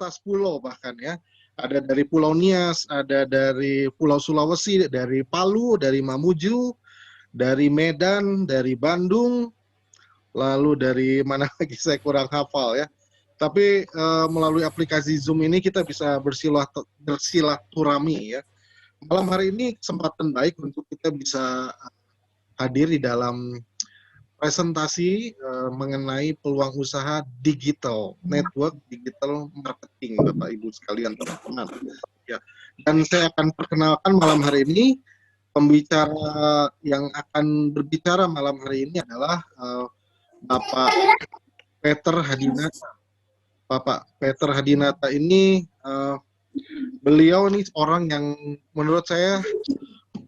lintas pulau bahkan ya. Ada dari Pulau Nias, ada dari Pulau Sulawesi, dari Palu, dari Mamuju, dari Medan, dari Bandung, lalu dari mana lagi saya kurang hafal ya. Tapi melalui aplikasi Zoom ini kita bisa bersilaturahmi ya. Malam hari ini kesempatan baik untuk kita bisa hadir di dalam presentasi mengenai peluang usaha digital, network digital marketing, Bapak Ibu sekalian, teman-teman. Ya. Dan saya akan perkenalkan malam hari ini pembicara yang akan berbicara malam hari ini adalah Bapak Peter Hadinata. Bapak Peter Hadinata ini beliau nih orang yang menurut saya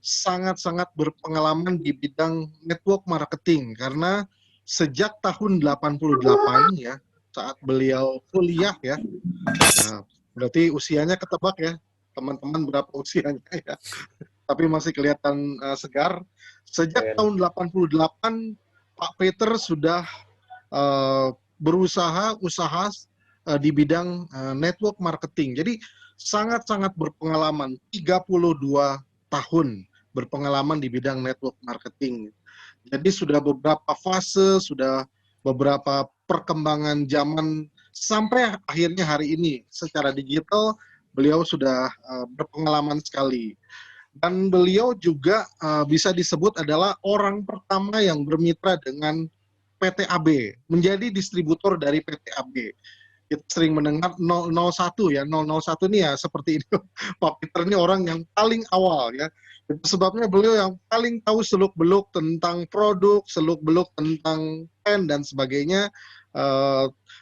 sangat-sangat berpengalaman di bidang network marketing karena sejak tahun 88 ya, saat beliau kuliah ya. Nah, berarti usianya ketebak ya, teman-teman berapa usianya ya. Tapi masih kelihatan segar. Sejak tahun 88 Pak Peter sudah berusaha di bidang network marketing. Jadi sangat-sangat berpengalaman, 32 tahun berpengalaman di bidang network marketing. Jadi sudah beberapa fase, sudah beberapa perkembangan zaman sampai akhirnya hari ini secara digital beliau sudah berpengalaman sekali. Dan beliau juga bisa disebut adalah orang pertama yang bermitra dengan PT AB, menjadi distributor dari PT AB. Kita sering mendengar 001 ya, 001 ini ya seperti ini. Pak Peter ini orang yang paling awal ya. Itu sebabnya beliau yang paling tahu seluk-beluk tentang produk, seluk-beluk tentang pen dan sebagainya.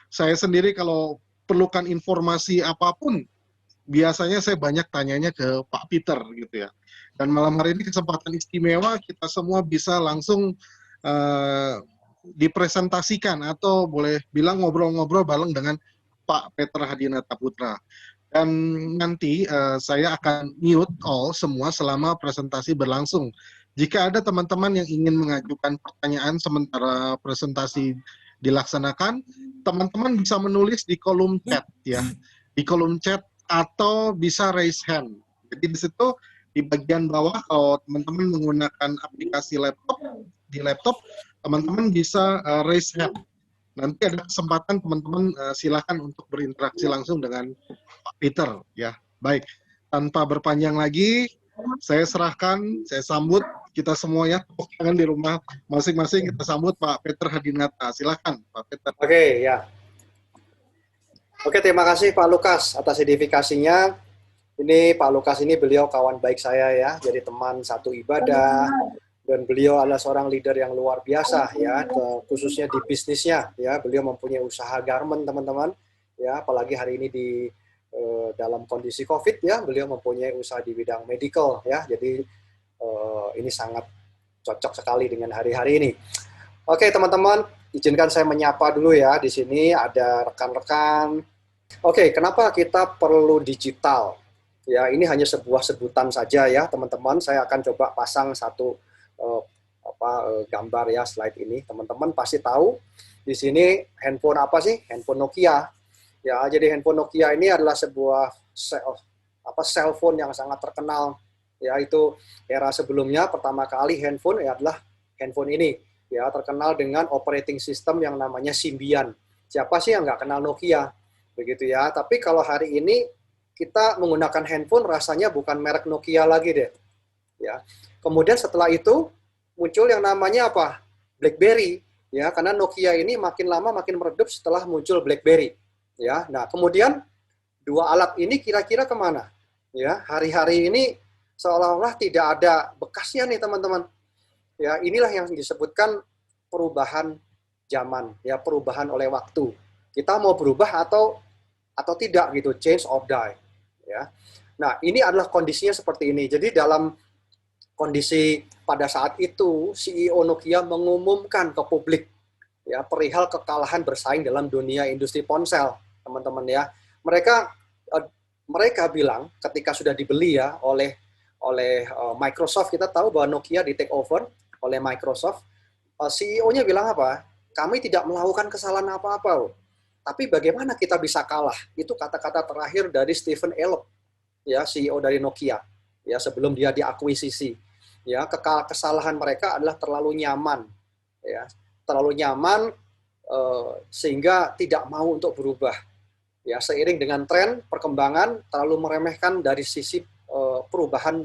Saya sendiri kalau perlukan informasi apapun, biasanya saya banyak tanyanya ke Pak Peter gitu ya. Dan malam hari ini kesempatan istimewa, kita semua bisa langsung dipresentasikan atau boleh bilang ngobrol-ngobrol bareng dengan Pak Peter Hadinata Putra. Dan nanti saya akan mute all semua selama presentasi berlangsung. Jika ada teman-teman yang ingin mengajukan pertanyaan sementara presentasi dilaksanakan, teman-teman bisa menulis di kolom chat ya, di kolom chat atau bisa raise hand. Jadi di situ di bagian bawah kalau teman-teman menggunakan aplikasi laptop, di laptop teman-teman bisa raise hand. Nanti ada kesempatan teman-teman silakan untuk berinteraksi langsung dengan Pak Peter ya. Baik, tanpa berpanjang lagi, saya serahkan, saya sambut kita semua ya, tepuk tangan di rumah masing-masing, kita sambut Pak Peter Hadinata. Silakan Pak Peter. Oke, ya. Oke, terima kasih Pak Lukas atas edifikasinya. Ini Pak Lukas ini beliau kawan baik saya ya, jadi teman satu ibadah, dan beliau adalah seorang leader yang luar biasa ya, khususnya di bisnisnya ya. Beliau mempunyai usaha garment teman-teman ya, apalagi hari ini di dalam kondisi COVID ya, beliau mempunyai usaha di bidang medical ya. Jadi ini sangat cocok sekali dengan hari-hari ini. Oke teman-teman, izinkan saya menyapa dulu ya. Di sini ada rekan-rekan. Oke, kenapa kita perlu digital? Ya, ini hanya sebuah sebutan saja ya teman-teman. Saya akan coba pasang satu gambar ya, slide ini. Teman-teman pasti tahu di sini handphone apa sih? Handphone Nokia. Ya, jadi handphone Nokia ini adalah sebuah cellphone yang sangat terkenal. Ya, itu era sebelumnya pertama kali handphone adalah handphone ini. Ya, terkenal dengan operating system yang namanya Symbian. Siapa sih yang nggak kenal Nokia? Begitu ya. Tapi kalau hari ini kita menggunakan handphone rasanya bukan merek Nokia lagi deh. Ya. Kemudian setelah itu muncul yang namanya apa? BlackBerry, ya, karena Nokia ini makin lama makin meredup setelah muncul BlackBerry, ya. Nah, kemudian dua alat ini kira-kira kemana? Ya, hari-hari ini seolah-olah tidak ada bekasnya nih teman-teman. Ya, inilah yang disebutkan perubahan zaman, ya, perubahan oleh waktu. Kita mau berubah atau tidak gitu, change or die, ya. Nah, ini adalah kondisinya seperti ini. Jadi dalam kondisi pada saat itu, CEO Nokia mengumumkan ke publik ya perihal kekalahan bersaing dalam dunia industri ponsel, teman-teman ya. Mereka bilang ketika sudah dibeli ya oleh Microsoft, kita tahu bahwa Nokia di take over oleh Microsoft. CEO-nya bilang apa? Kami tidak melakukan kesalahan apa-apa, Tapi bagaimana kita bisa kalah? Itu kata-kata terakhir dari Stephen Elop, ya CEO dari Nokia, ya sebelum dia diakuisisi. Ya, kesalahan mereka adalah terlalu nyaman, ya, terlalu nyaman sehingga tidak mau untuk berubah. Ya, seiring dengan tren perkembangan terlalu meremehkan dari sisi perubahan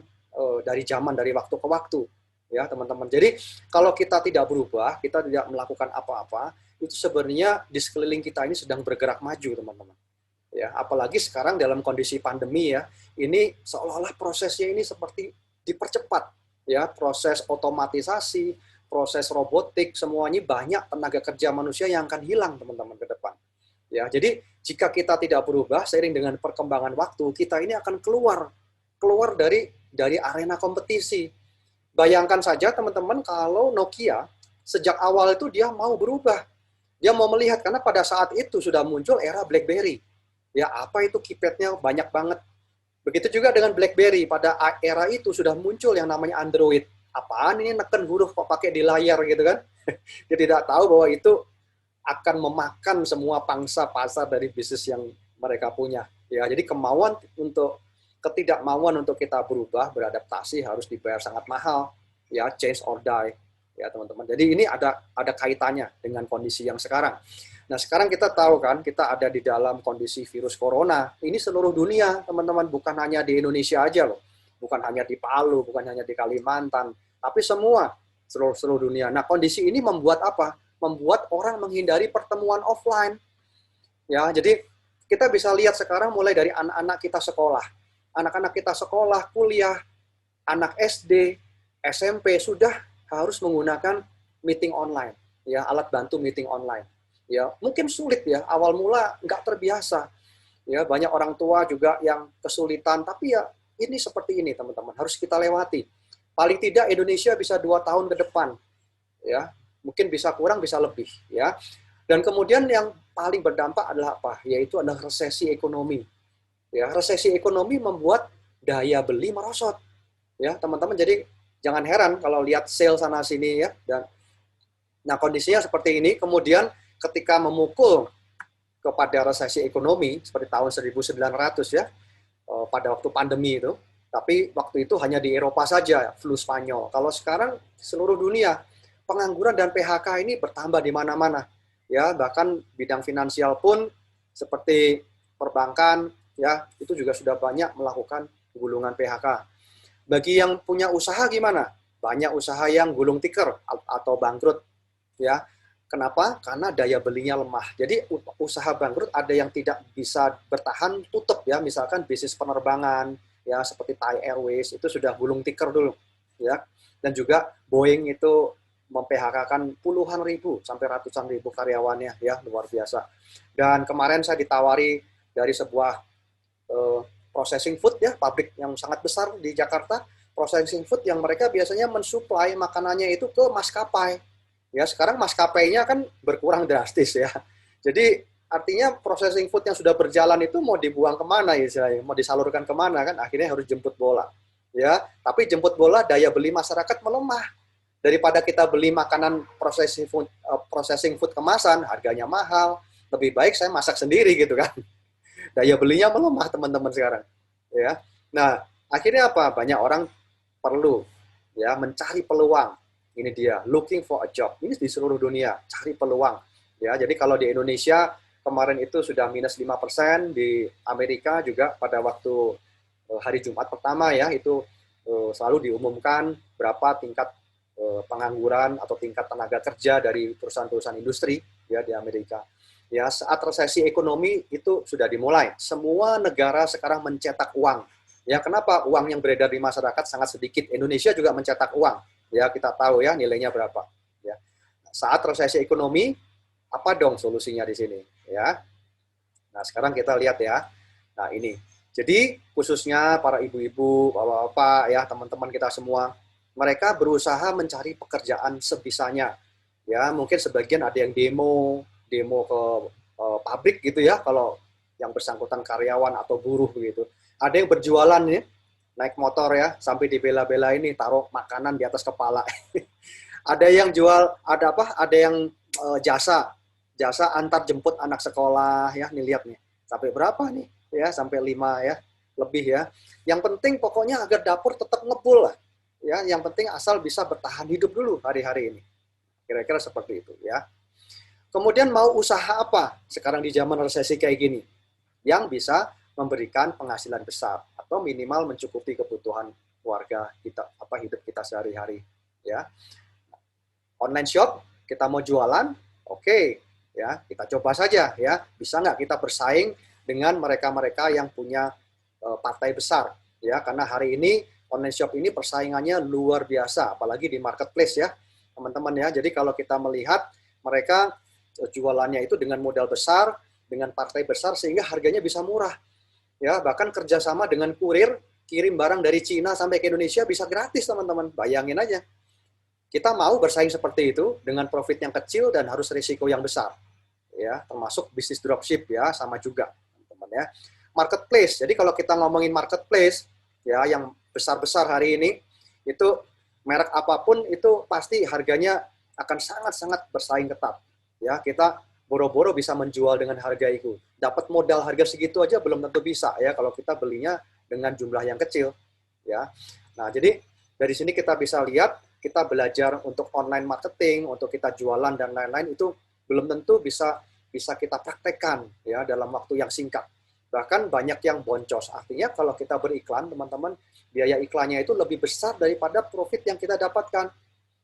dari zaman, dari waktu ke waktu, ya teman-teman. Jadi kalau kita tidak berubah, kita tidak melakukan apa-apa, itu sebenarnya di sekeliling kita ini sedang bergerak maju, teman-teman. Ya, apalagi sekarang dalam kondisi pandemi ya, ini seolah-olah prosesnya ini seperti dipercepat, ya, proses otomatisasi, proses robotik, semuanya banyak tenaga kerja manusia yang akan hilang, teman-teman, ke depan. Ya, jadi jika kita tidak berubah seiring dengan perkembangan waktu, kita ini akan keluar dari arena kompetisi. Bayangkan saja teman-teman kalau Nokia sejak awal itu dia mau berubah. Dia mau melihat, karena pada saat itu sudah muncul era BlackBerry. Ya, apa itu keypadnya banyak banget. Begitu juga dengan BlackBerry, pada era itu sudah muncul yang namanya Android. Apaan ini neken huruf kok pakai di layar gitu kan. Dia tidak tahu bahwa itu akan memakan semua pangsa pasar dari bisnis yang mereka punya. Ya, jadi ketidakmauan untuk kita berubah, beradaptasi harus dibayar sangat mahal. Ya, change or die. Ya, teman-teman. Jadi ini ada kaitannya dengan kondisi yang sekarang. Nah, sekarang kita tahu kan, kita ada di dalam kondisi virus corona. Ini seluruh dunia, teman-teman, bukan hanya di Indonesia aja loh. Bukan hanya di Palu, bukan hanya di Kalimantan, tapi semua seluruh dunia. Nah, kondisi ini membuat apa? Membuat orang menghindari pertemuan offline. Ya, jadi kita bisa lihat sekarang mulai dari anak-anak kita sekolah. Anak-anak kita sekolah, kuliah, anak SD, SMP sudah harus menggunakan meeting online, ya, alat bantu meeting online. Ya, mungkin sulit ya, awal mula nggak terbiasa. Ya, banyak orang tua juga yang kesulitan, tapi ya ini seperti ini, teman-teman, harus kita lewati. Paling tidak Indonesia bisa 2 tahun ke depan, ya, mungkin bisa kurang, bisa lebih, ya. Dan kemudian yang paling berdampak adalah apa? Yaitu adalah resesi ekonomi. Ya, resesi ekonomi membuat daya beli merosot. Ya, teman-teman, jadi jangan heran kalau lihat sale sana sini ya. Dan nah, kondisinya seperti ini. Kemudian ketika memukul kepada resesi ekonomi seperti tahun 1900 ya, pada waktu pandemi itu. Tapi waktu itu hanya di Eropa saja, flu Spanyol. Kalau sekarang seluruh dunia, pengangguran dan PHK ini bertambah di mana-mana. Ya, bahkan bidang finansial pun seperti perbankan ya, itu juga sudah banyak melakukan gulungan PHK. Bagi yang punya usaha gimana? Banyak usaha yang gulung tikar atau bangkrut ya. Kenapa? Karena daya belinya lemah. Jadi usaha bangkrut ada yang tidak bisa bertahan, tutup ya, misalkan bisnis penerbangan ya seperti Thai Airways itu sudah gulung tikar dulu ya. Dan juga Boeing itu mem-PHK-kan puluhan ribu sampai ratusan ribu karyawannya ya, luar biasa. Dan kemarin saya ditawari dari sebuah processing food ya, pabrik yang sangat besar di Jakarta, processing food yang mereka biasanya mensuplai makanannya itu ke maskapai. Ya, sekarang maskapainya kan berkurang drastis ya. Jadi artinya processing food yang sudah berjalan itu mau dibuang kemana ya, mau disalurkan kemana kan? Akhirnya harus jemput bola. Ya, tapi jemput bola daya beli masyarakat melemah. Daripada kita beli makanan processing food kemasan, harganya mahal, lebih baik saya masak sendiri gitu kan. Daya belinya melemah teman-teman sekarang. Ya, nah akhirnya apa? Banyak orang perlu ya mencari peluang. Ini dia, looking for a job. Ini di seluruh dunia, cari peluang. Ya, jadi kalau di Indonesia kemarin itu sudah minus 5%, di Amerika juga pada waktu hari Jumat pertama ya, itu selalu diumumkan berapa tingkat pengangguran atau tingkat tenaga kerja dari perusahaan-perusahaan industri ya di Amerika. Ya, saat resesi ekonomi itu sudah dimulai. Semua negara sekarang mencetak uang. Ya, kenapa? Uang yang beredar di masyarakat sangat sedikit. Indonesia juga mencetak uang. Ya, kita tahu ya nilainya berapa. Ya. Saat resesi ekonomi, apa dong solusinya di sini? Ya. Nah, sekarang kita lihat ya. Nah, ini. Jadi, khususnya para ibu-ibu, bapak-bapak, ya, teman-teman kita semua, mereka berusaha mencari pekerjaan sebisanya. Ya, mungkin sebagian ada yang demo ke pabrik gitu ya, kalau yang bersangkutan karyawan atau buruh begitu. Ada yang berjualan ya, naik motor ya, sampai dibela-bela ini taruh makanan di atas kepala. Ada yang jual, ada yang jasa jasa antar jemput anak sekolah ya, nih lihat nih. Sampai berapa nih? Ya, sampai 5 ya, lebih ya. Yang penting pokoknya agar dapur tetap ngebul lah. Ya, yang penting asal bisa bertahan hidup dulu hari-hari ini. Kira-kira seperti itu ya. Kemudian mau usaha apa sekarang di zaman resesi kayak gini? Yang bisa memberikan penghasilan besar atau minimal mencukupi kebutuhan warga kita, apa hidup kita sehari-hari ya. Online shop, kita mau jualan, oke, ya kita coba saja ya, bisa nggak kita bersaing dengan mereka-mereka yang punya partai besar ya, karena hari ini online shop ini persaingannya luar biasa, apalagi di marketplace ya teman-teman ya. Jadi kalau kita melihat mereka jualannya itu dengan modal besar, dengan partai besar sehingga harganya bisa murah ya, bahkan kerjasama dengan kurir kirim barang dari Cina sampai ke Indonesia bisa gratis teman-teman, bayangin aja. Kita mau bersaing seperti itu dengan profit yang kecil dan harus risiko yang besar. Ya, termasuk bisnis dropship ya, sama juga, teman-teman ya. Marketplace. Jadi kalau kita ngomongin marketplace ya yang besar-besar hari ini, itu merek apapun itu pasti harganya akan sangat-sangat bersaing ketat. Ya, kita boro-boro bisa menjual dengan harga itu. Dapat modal harga segitu aja belum tentu bisa ya kalau kita belinya dengan jumlah yang kecil ya. Nah, jadi dari sini kita bisa lihat kita belajar untuk online marketing, untuk kita jualan dan lain-lain itu belum tentu bisa kita praktekkan ya dalam waktu yang singkat. Bahkan banyak yang boncos. Artinya kalau kita beriklan, teman-teman, biaya iklannya itu lebih besar daripada profit yang kita dapatkan.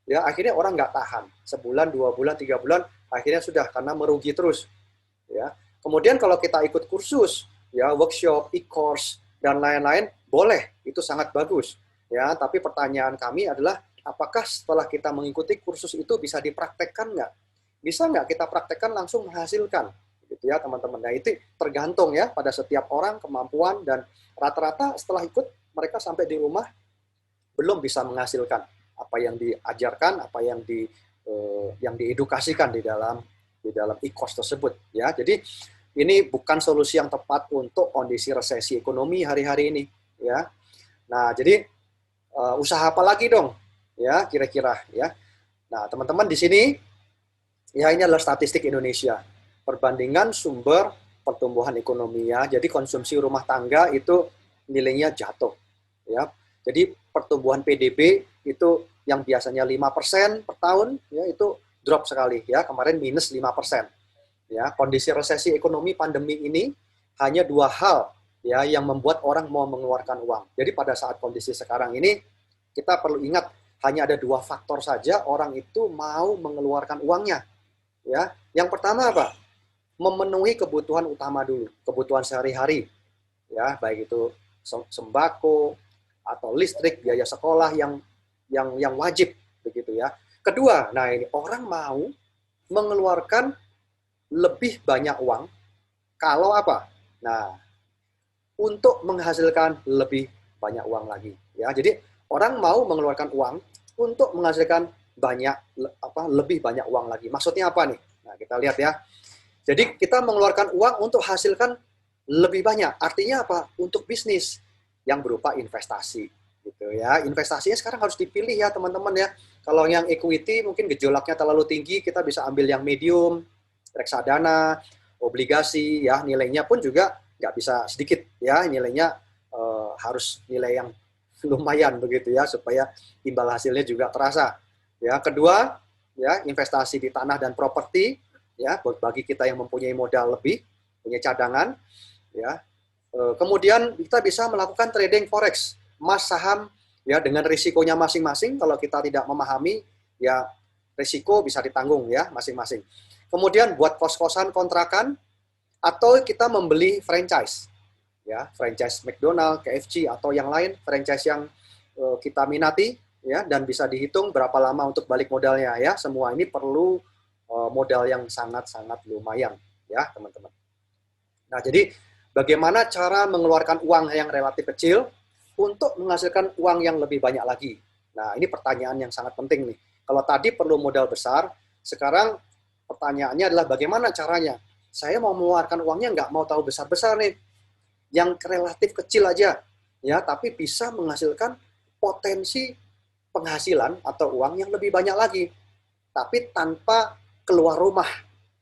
Ya, akhirnya orang nggak tahan. Sebulan, 2 bulan, 3 bulan, akhirnya sudah karena merugi terus. Ya. Kemudian kalau kita ikut kursus, ya workshop, e-course dan lain-lain, boleh, itu sangat bagus. Ya, tapi pertanyaan kami adalah apakah setelah kita mengikuti kursus itu bisa dipraktekkan nggak? Bisa nggak kita praktekkan langsung menghasilkan? Gitu ya teman-teman. Nah itu tergantung ya pada setiap orang kemampuan dan rata-rata setelah ikut mereka sampai di rumah belum bisa menghasilkan apa yang diajarkan, apa yang diedukasikan di dalam e-course tersebut ya. Jadi ini bukan solusi yang tepat untuk kondisi resesi ekonomi hari-hari ini ya. Nah jadi usaha apa lagi dong? Ya, kira-kira ya. Nah, teman-teman di sini ya ini adalah statistik Indonesia. Perbandingan sumber pertumbuhan ekonomi ya. Jadi konsumsi rumah tangga itu nilainya jatuh ya. Jadi pertumbuhan PDB itu yang biasanya 5% per tahun ya itu drop sekali ya. Kemarin minus 5%. Ya, kondisi resesi ekonomi pandemi ini hanya 2 hal ya yang membuat orang mau mengeluarkan uang. Jadi pada saat kondisi sekarang ini kita perlu ingat hanya ada 2 faktor saja orang itu mau mengeluarkan uangnya. Ya, yang pertama apa? Memenuhi kebutuhan utama dulu, kebutuhan sehari-hari. Ya, baik itu sembako atau listrik, biaya sekolah yang wajib begitu ya. Kedua, nah ini orang mau mengeluarkan lebih banyak uang kalau apa? Nah, untuk menghasilkan lebih banyak uang lagi ya. Jadi orang mau mengeluarkan uang untuk menghasilkan lebih banyak uang lagi. Maksudnya apa nih? Nah, kita lihat ya. Jadi kita mengeluarkan uang untuk hasilkan lebih banyak. Artinya apa? Untuk bisnis yang berupa investasi gitu ya. Investasinya sekarang harus dipilih ya, teman-teman ya. Kalau yang equity mungkin gejolaknya terlalu tinggi, kita bisa ambil yang medium, reksadana, obligasi ya, nilainya pun juga nggak bisa sedikit ya, nilainya harus nilai yang lumayan begitu ya supaya imbal hasilnya juga terasa. Ya, kedua, ya investasi di tanah dan properti ya bagi kita yang mempunyai modal lebih, punya cadangan ya. Kemudian kita bisa melakukan trading forex, emas, saham ya dengan risikonya masing-masing. Kalau kita tidak memahami ya risiko bisa ditanggung ya masing-masing. Kemudian buat kos-kosan kontrakan atau kita membeli franchise. Ya, franchise McDonald, KFC atau yang lain, franchise yang kita minati ya dan bisa dihitung berapa lama untuk balik modalnya ya. Semua ini perlu modal yang sangat-sangat lumayan ya, teman-teman. Nah, jadi bagaimana cara mengeluarkan uang yang relatif kecil untuk menghasilkan uang yang lebih banyak lagi? Nah, ini pertanyaan yang sangat penting nih. Kalau tadi perlu modal besar, sekarang pertanyaannya adalah bagaimana caranya? Saya mau mengeluarkan uangnya nggak mau tahu besar-besar nih. Yang relatif kecil aja, ya, tapi bisa menghasilkan potensi penghasilan atau uang yang lebih banyak lagi, tapi tanpa keluar rumah,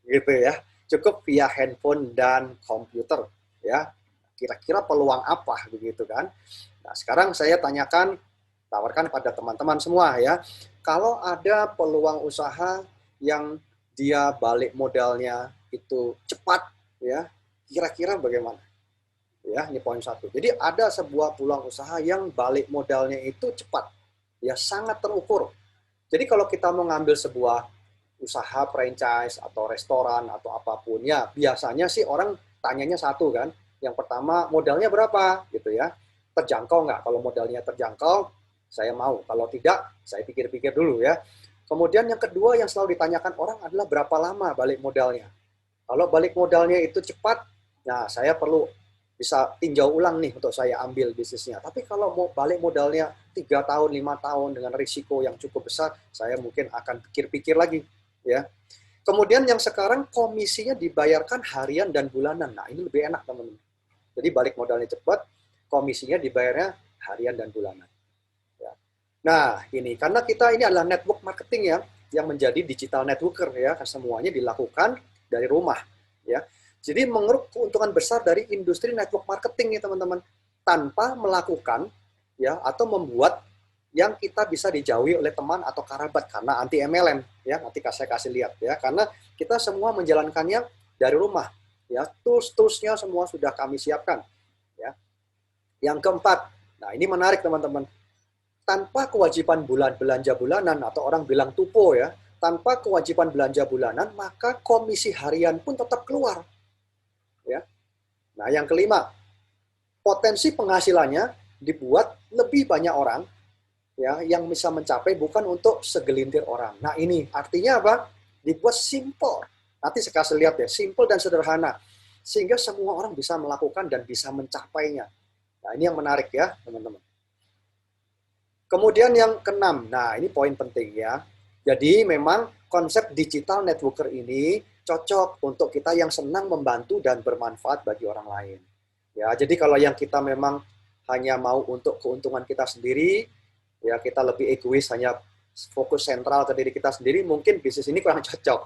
gitu ya. Cukup via handphone dan komputer, ya. Kira-kira peluang apa begitu kan? Nah, sekarang saya tawarkan pada teman-teman semua ya. Kalau ada peluang usaha yang dia balik modalnya itu cepat, ya, kira-kira bagaimana? Ya, ini poin satu. Jadi ada sebuah peluang usaha yang balik modalnya itu cepat, ya sangat terukur. Jadi kalau kita mau ngambil sebuah usaha franchise atau restoran atau apapun, ya biasanya sih orang tanyanya satu kan. Yang pertama modalnya berapa gitu ya. Terjangkau nggak? Kalau modalnya terjangkau, saya mau. Kalau tidak, saya pikir-pikir dulu ya. Kemudian yang kedua yang selalu ditanyakan orang adalah berapa lama balik modalnya. Kalau balik modalnya itu cepat, nah saya perlu bisa tinjau ulang nih untuk saya ambil bisnisnya. Tapi kalau mau balik modalnya 3 tahun, 5 tahun dengan risiko yang cukup besar, saya mungkin akan pikir-pikir lagi. Ya. Kemudian yang sekarang komisinya dibayarkan harian dan bulanan. Nah ini lebih enak teman-teman. Jadi balik modalnya cepat, komisinya dibayarnya harian dan bulanan. Ya. Nah ini karena kita ini adalah network marketing ya, yang menjadi digital networker ya, semuanya dilakukan dari rumah ya. Jadi mengeruk keuntungan besar dari industri network marketing ya teman-teman, tanpa melakukan ya atau membuat yang kita bisa dijauhi oleh teman atau kerabat karena anti MLM ya. Nanti saya kasih lihat ya, karena kita semua menjalankannya dari rumah ya. Tools-toolsnya semua sudah kami siapkan ya. Yang keempat, nah ini menarik teman-teman, tanpa kewajiban belanja bulanan atau orang bilang tupo ya, tanpa kewajiban belanja bulanan, maka komisi harian pun tetap keluar. Ya. Nah, yang kelima, potensi penghasilannya dibuat lebih banyak orang ya yang bisa mencapai, bukan untuk segelintir orang. Nah, ini artinya apa? Dibuat simple. Nanti saya kasih lihat ya, simple dan sederhana sehingga semua orang bisa melakukan dan bisa mencapainya. Nah, ini yang menarik ya, teman-teman. Kemudian yang keenam, nah ini poin penting ya. Jadi memang konsep digital networker ini cocok untuk kita yang senang membantu dan bermanfaat bagi orang lain. Ya, jadi kalau yang kita memang hanya mau untuk keuntungan kita sendiri, ya kita lebih egois, hanya fokus sentral ke diri kita sendiri, mungkin bisnis ini kurang cocok.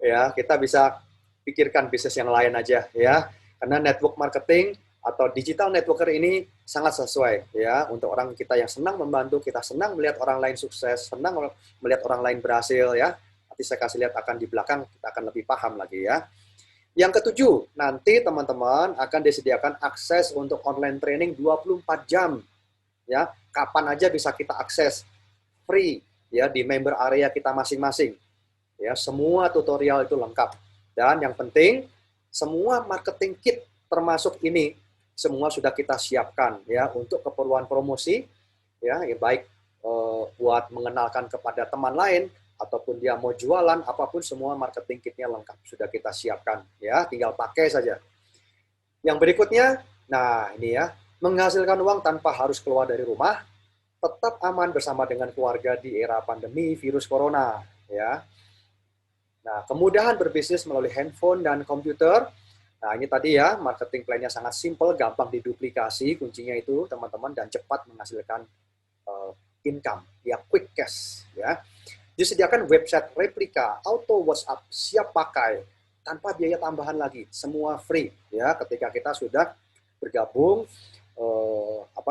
Ya, kita bisa pikirkan bisnis yang lain aja ya. Karena network marketing atau digital networker ini sangat sesuai ya untuk orang kita yang senang membantu, kita senang melihat orang lain sukses, senang melihat orang lain berhasil ya. Nanti saya kasih lihat akan di belakang, kita akan lebih paham lagi ya. Yang ketujuh, nanti teman-teman akan disediakan akses untuk online training 24 jam. Ya, kapan aja bisa kita akses free ya di member area kita masing-masing. Ya, semua tutorial itu lengkap. Dan yang penting, semua marketing kit termasuk ini semua sudah kita siapkan ya untuk keperluan promosi ya, baik buat mengenalkan kepada teman lain ataupun dia mau jualan, apapun semua marketing kitnya lengkap sudah kita siapkan ya, tinggal pakai saja. Yang berikutnya, nah ini ya, menghasilkan uang tanpa harus keluar dari rumah, tetap aman bersama dengan keluarga di era pandemi virus corona ya. Nah, kemudahan berbisnis melalui handphone dan komputer. Nah, ini tadi ya, marketing plan-nya sangat simple, gampang diduplikasi, kuncinya itu teman-teman, dan cepat menghasilkan income, ya quick cash ya. Disediakan website replika, auto WhatsApp, siap pakai, tanpa biaya tambahan lagi, semua free ya ketika kita sudah bergabung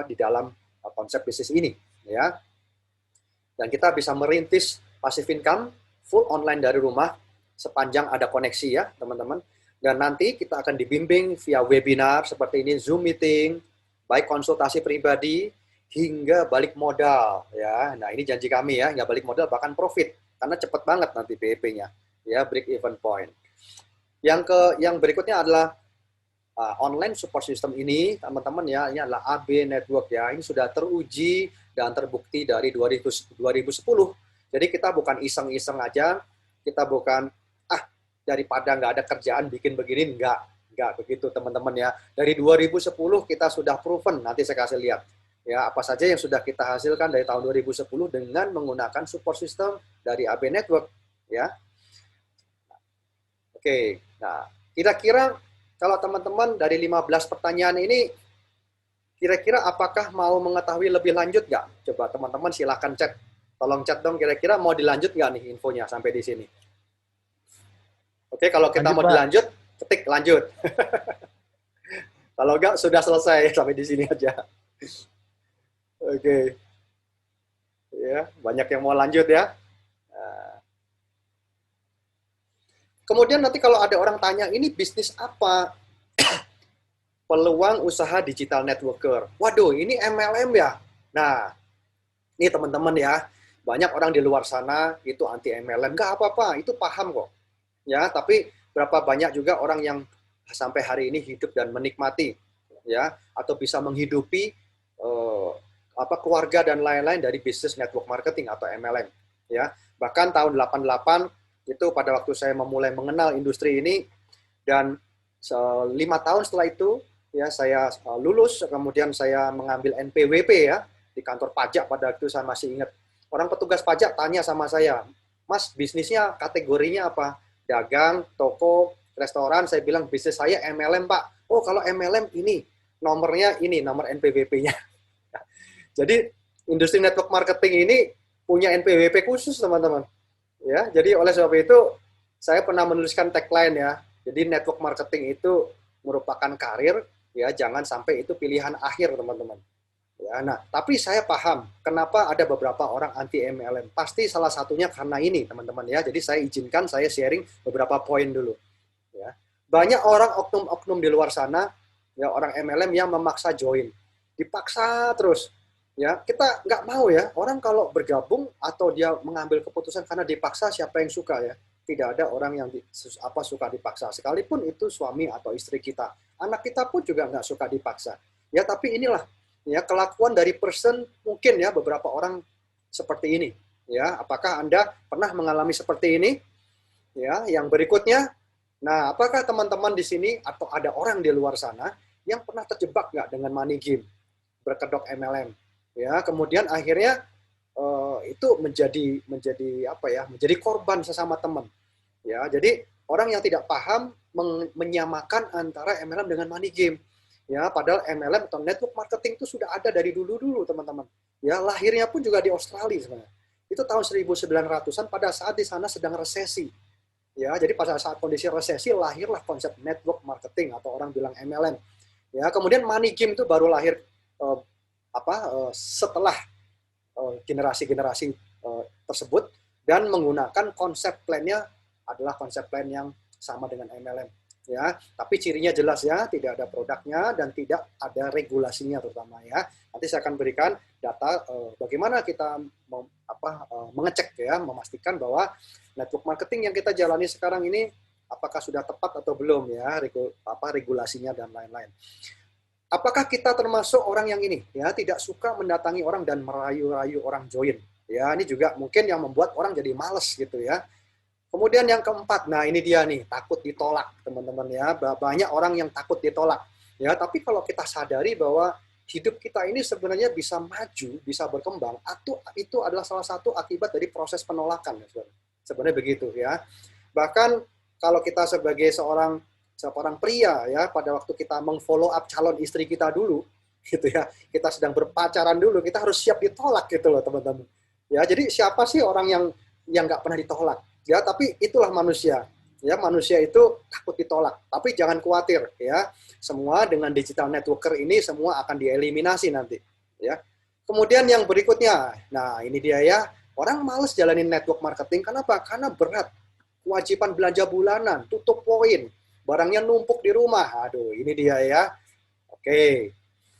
di dalam konsep bisnis ini ya. Dan kita bisa merintis passive income full online dari rumah sepanjang ada koneksi ya, teman-teman. Dan nanti kita akan dibimbing via webinar seperti ini, Zoom meeting, baik konsultasi pribadi hingga balik modal ya. Nah, ini janji kami ya, nggak balik modal bahkan profit karena cepat banget nanti BEP-nya ya, break even point. Yang berikutnya adalah online support system ini, teman-teman ya, ini adalah AB Network ya. Ini sudah teruji dan terbukti dari 2010. Jadi kita bukan iseng-iseng aja, kita bukan daripada nggak ada kerjaan bikin begini, nggak begitu teman-teman ya. Dari 2010 kita sudah proven, nanti saya kasih lihat ya apa saja yang sudah kita hasilkan dari tahun 2010 dengan menggunakan support system dari AB Network ya. Oke, nah kira-kira kalau teman-teman dari 15 pertanyaan ini, kira-kira apakah mau mengetahui lebih lanjut nggak? Coba teman-teman silahkan chat, tolong chat dong, kira-kira mau dilanjut nggak nih infonya sampai di sini? Oke, kalau kita Lanjut, mau Pak. dilanjut, ketik lanjut. Kalau enggak, sudah selesai sampai di sini aja. Oke, ya, banyak yang mau lanjut ya. Nah, kemudian nanti kalau ada orang tanya, ini bisnis apa? Peluang usaha digital networker. Waduh, ini MLM ya? Nah, ini teman-teman ya, banyak orang di luar sana itu anti MLM. Nggak apa-apa, itu paham kok. Ya, tapi berapa banyak juga orang yang sampai hari ini hidup dan menikmati, ya, atau bisa menghidupi keluarga dan lain-lain dari bisnis network marketing atau MLM. Ya, bahkan tahun 88 itu pada waktu saya memulai mengenal industri ini, dan 5 tahun setelah itu ya saya lulus, kemudian saya mengambil NPWP ya di kantor pajak. Pada waktu saya masih ingat, orang petugas pajak tanya sama saya, Mas, bisnisnya kategorinya apa? Dagang, toko, restoran. Saya bilang bisnis saya MLM, Pak. Oh, kalau MLM ini nomornya, ini nomor NPWP-nya. Jadi industri network marketing ini punya NPWP khusus, teman-teman. Ya, jadi oleh sebab itu saya pernah menuliskan tagline ya. Jadi network marketing itu merupakan karir, ya, jangan sampai itu pilihan akhir, teman-teman. Ya, nah, tapi saya paham kenapa ada beberapa orang anti MLM. Pasti salah satunya karena ini, teman-teman ya. Jadi saya izinkan saya sharing beberapa poin dulu. Ya, banyak orang oknum-oknum di luar sana, ya, orang MLM yang memaksa join, dipaksa terus. Ya, kita nggak mau ya. Orang kalau bergabung atau dia mengambil keputusan karena dipaksa, siapa yang suka ya? Tidak ada orang yang suka dipaksa. Sekalipun itu suami atau istri kita, anak kita pun juga nggak suka dipaksa. Ya, tapi inilah ya kelakuan dari person, mungkin ya beberapa orang seperti ini. Ya, apakah Anda pernah mengalami seperti ini? Ya, yang berikutnya, nah, apakah teman-teman di sini atau ada orang di luar sana yang pernah terjebak nggak dengan money game, berkedok MLM? Ya, kemudian akhirnya itu menjadi apa ya? Menjadi korban sesama teman. Ya, jadi orang yang tidak paham menyamakan antara MLM dengan money game. Ya, padahal MLM atau network marketing itu sudah ada dari dulu-dulu, teman-teman. Ya, lahirnya pun juga di Australia sebenarnya. Itu tahun 1900-an pada saat di sana sedang resesi. Ya, jadi pada saat kondisi resesi lahirlah konsep network marketing atau orang bilang MLM. Ya, kemudian money game itu baru lahir setelah generasi-generasi tersebut, dan menggunakan konsep plannya adalah konsep plan yang sama dengan MLM. Ya, tapi cirinya jelas ya, tidak ada produknya dan tidak ada regulasinya terutama ya. Nanti saya akan berikan data bagaimana kita mengecek ya, memastikan bahwa network marketing yang kita jalani sekarang ini apakah sudah tepat atau belum ya, regulasinya dan lain-lain. Apakah kita termasuk orang yang ini ya, tidak suka mendatangi orang dan merayu-rayu orang join? Ya, ini juga mungkin yang membuat orang jadi males gitu ya. Kemudian yang keempat, nah ini dia nih, takut ditolak, teman-teman ya. Banyak orang yang takut ditolak. Ya, tapi kalau kita sadari bahwa hidup kita ini sebenarnya bisa maju, bisa berkembang, atau itu adalah salah satu akibat dari proses penolakan. Sebenarnya begitu ya. Bahkan kalau kita sebagai seorang pria ya, pada waktu kita mengfollow up calon istri kita dulu, gitu ya, kita sedang berpacaran dulu, kita harus siap ditolak gitu loh, teman-teman. Ya, jadi siapa sih orang yang nggak pernah ditolak? Ya, tapi itulah manusia. Ya, manusia itu takut ditolak. Tapi jangan khawatir ya. Semua dengan digital networker ini semua akan dieliminasi nanti, ya. Kemudian yang berikutnya. Nah, ini dia ya. Orang males jalanin network marketing kenapa? Karena berat. Kewajiban belanja bulanan, tutup poin, barangnya numpuk di rumah. Aduh, ini dia ya. Oke.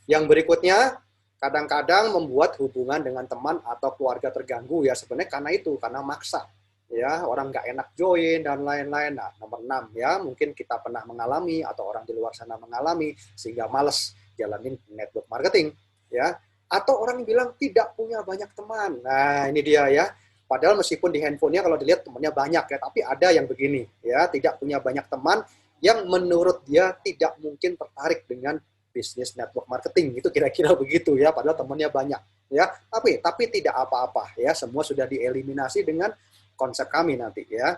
Yang berikutnya, kadang-kadang membuat hubungan dengan teman atau keluarga terganggu ya, sebenarnya karena maksa. Ya, orang nggak enak join dan lain-lain. Nah, nomor 6 ya, mungkin kita pernah mengalami atau orang di luar sana mengalami sehingga males jalanin network marketing ya. Atau orang bilang tidak punya banyak teman. Nah, ini dia ya. Padahal meskipun di handphonenya kalau dilihat temannya banyak ya, tapi ada yang begini ya, tidak punya banyak teman yang menurut dia tidak mungkin tertarik dengan bisnis network marketing. Itu kira-kira begitu ya, padahal temannya banyak ya. Tapi tidak apa-apa ya, semua sudah dieliminasi dengan konsep kami nanti ya.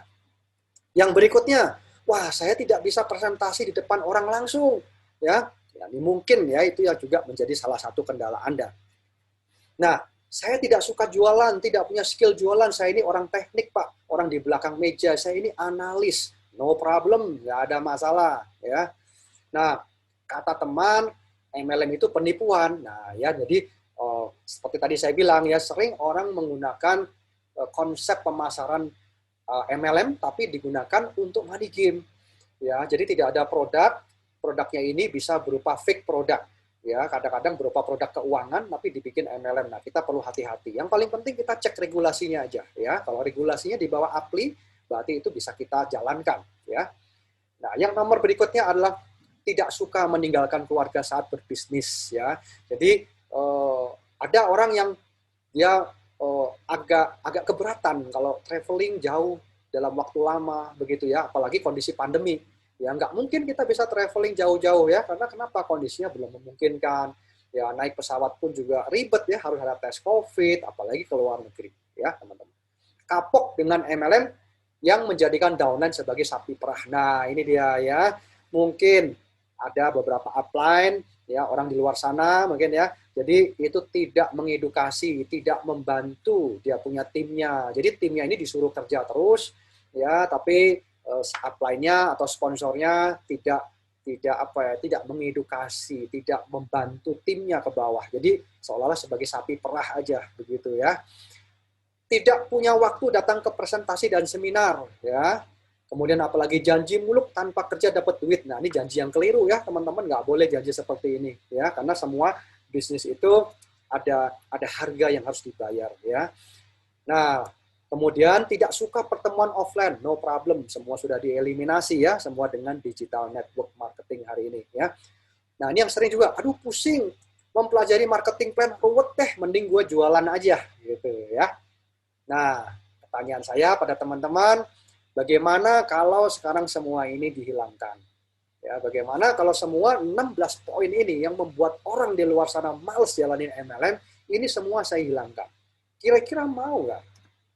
Yang berikutnya, wah saya tidak bisa presentasi di depan orang langsung ya. Ya, ini mungkin ya, itu yang juga menjadi salah satu kendala Anda. Nah, saya tidak suka jualan, tidak punya skill jualan, saya ini orang teknik Pak, orang di belakang meja, saya ini analis. no problem, nggak ada masalah, ya. Nah, kata teman, MLM itu penipuan. Nah, ya, jadi seperti tadi saya bilang ya, sering orang menggunakan konsep pemasaran MLM, tapi digunakan untuk money game. Ya, jadi tidak ada produknya ini bisa berupa fake produk. Ya, kadang-kadang berupa produk keuangan, tapi dibikin MLM. Nah, kita perlu hati-hati. Yang paling penting kita cek regulasinya aja. Ya, kalau regulasinya di bawah APLI, berarti itu bisa kita jalankan. Ya. Nah, yang nomor berikutnya adalah tidak suka meninggalkan keluarga saat berbisnis, ya. Jadi ada orang yang dia agak keberatan kalau traveling jauh dalam waktu lama begitu ya, apalagi kondisi pandemi. Ya nggak mungkin kita bisa traveling jauh-jauh ya, karena kenapa? Kondisinya belum memungkinkan. Ya naik pesawat pun juga ribet ya, harus ada tes COVID, apalagi ke luar negeri ya teman-teman. Kapok dengan MLM yang menjadikan downline sebagai sapi perah. Nah ini dia ya, mungkin ada beberapa upline ya, orang di luar sana mungkin ya, jadi itu tidak mengedukasi, tidak membantu dia punya timnya. Jadi timnya ini disuruh kerja terus ya, tapi upline-nya atau sponsornya tidak mengedukasi, tidak membantu timnya ke bawah. Jadi seolah-olah sebagai sapi perah aja begitu ya. Tidak punya waktu datang ke presentasi dan seminar ya. Kemudian apalagi janji muluk tanpa kerja dapat duit. Nah ini janji yang keliru ya teman-teman, nggak boleh janji seperti ini ya, karena semua bisnis itu ada harga yang harus dibayar ya. Nah kemudian tidak suka pertemuan offline, no problem, semua sudah dieliminasi ya, semua dengan digital network marketing hari ini ya. Nah ini yang sering juga, aduh pusing mempelajari marketing plan, ruwet deh, mending gue jualan aja gitu ya. Nah pertanyaan saya pada teman-teman, bagaimana kalau sekarang semua ini dihilangkan? Ya, bagaimana kalau semua 16 poin ini yang membuat orang di luar sana males jalanin MLM, ini semua saya hilangkan. Kira-kira mau nggak?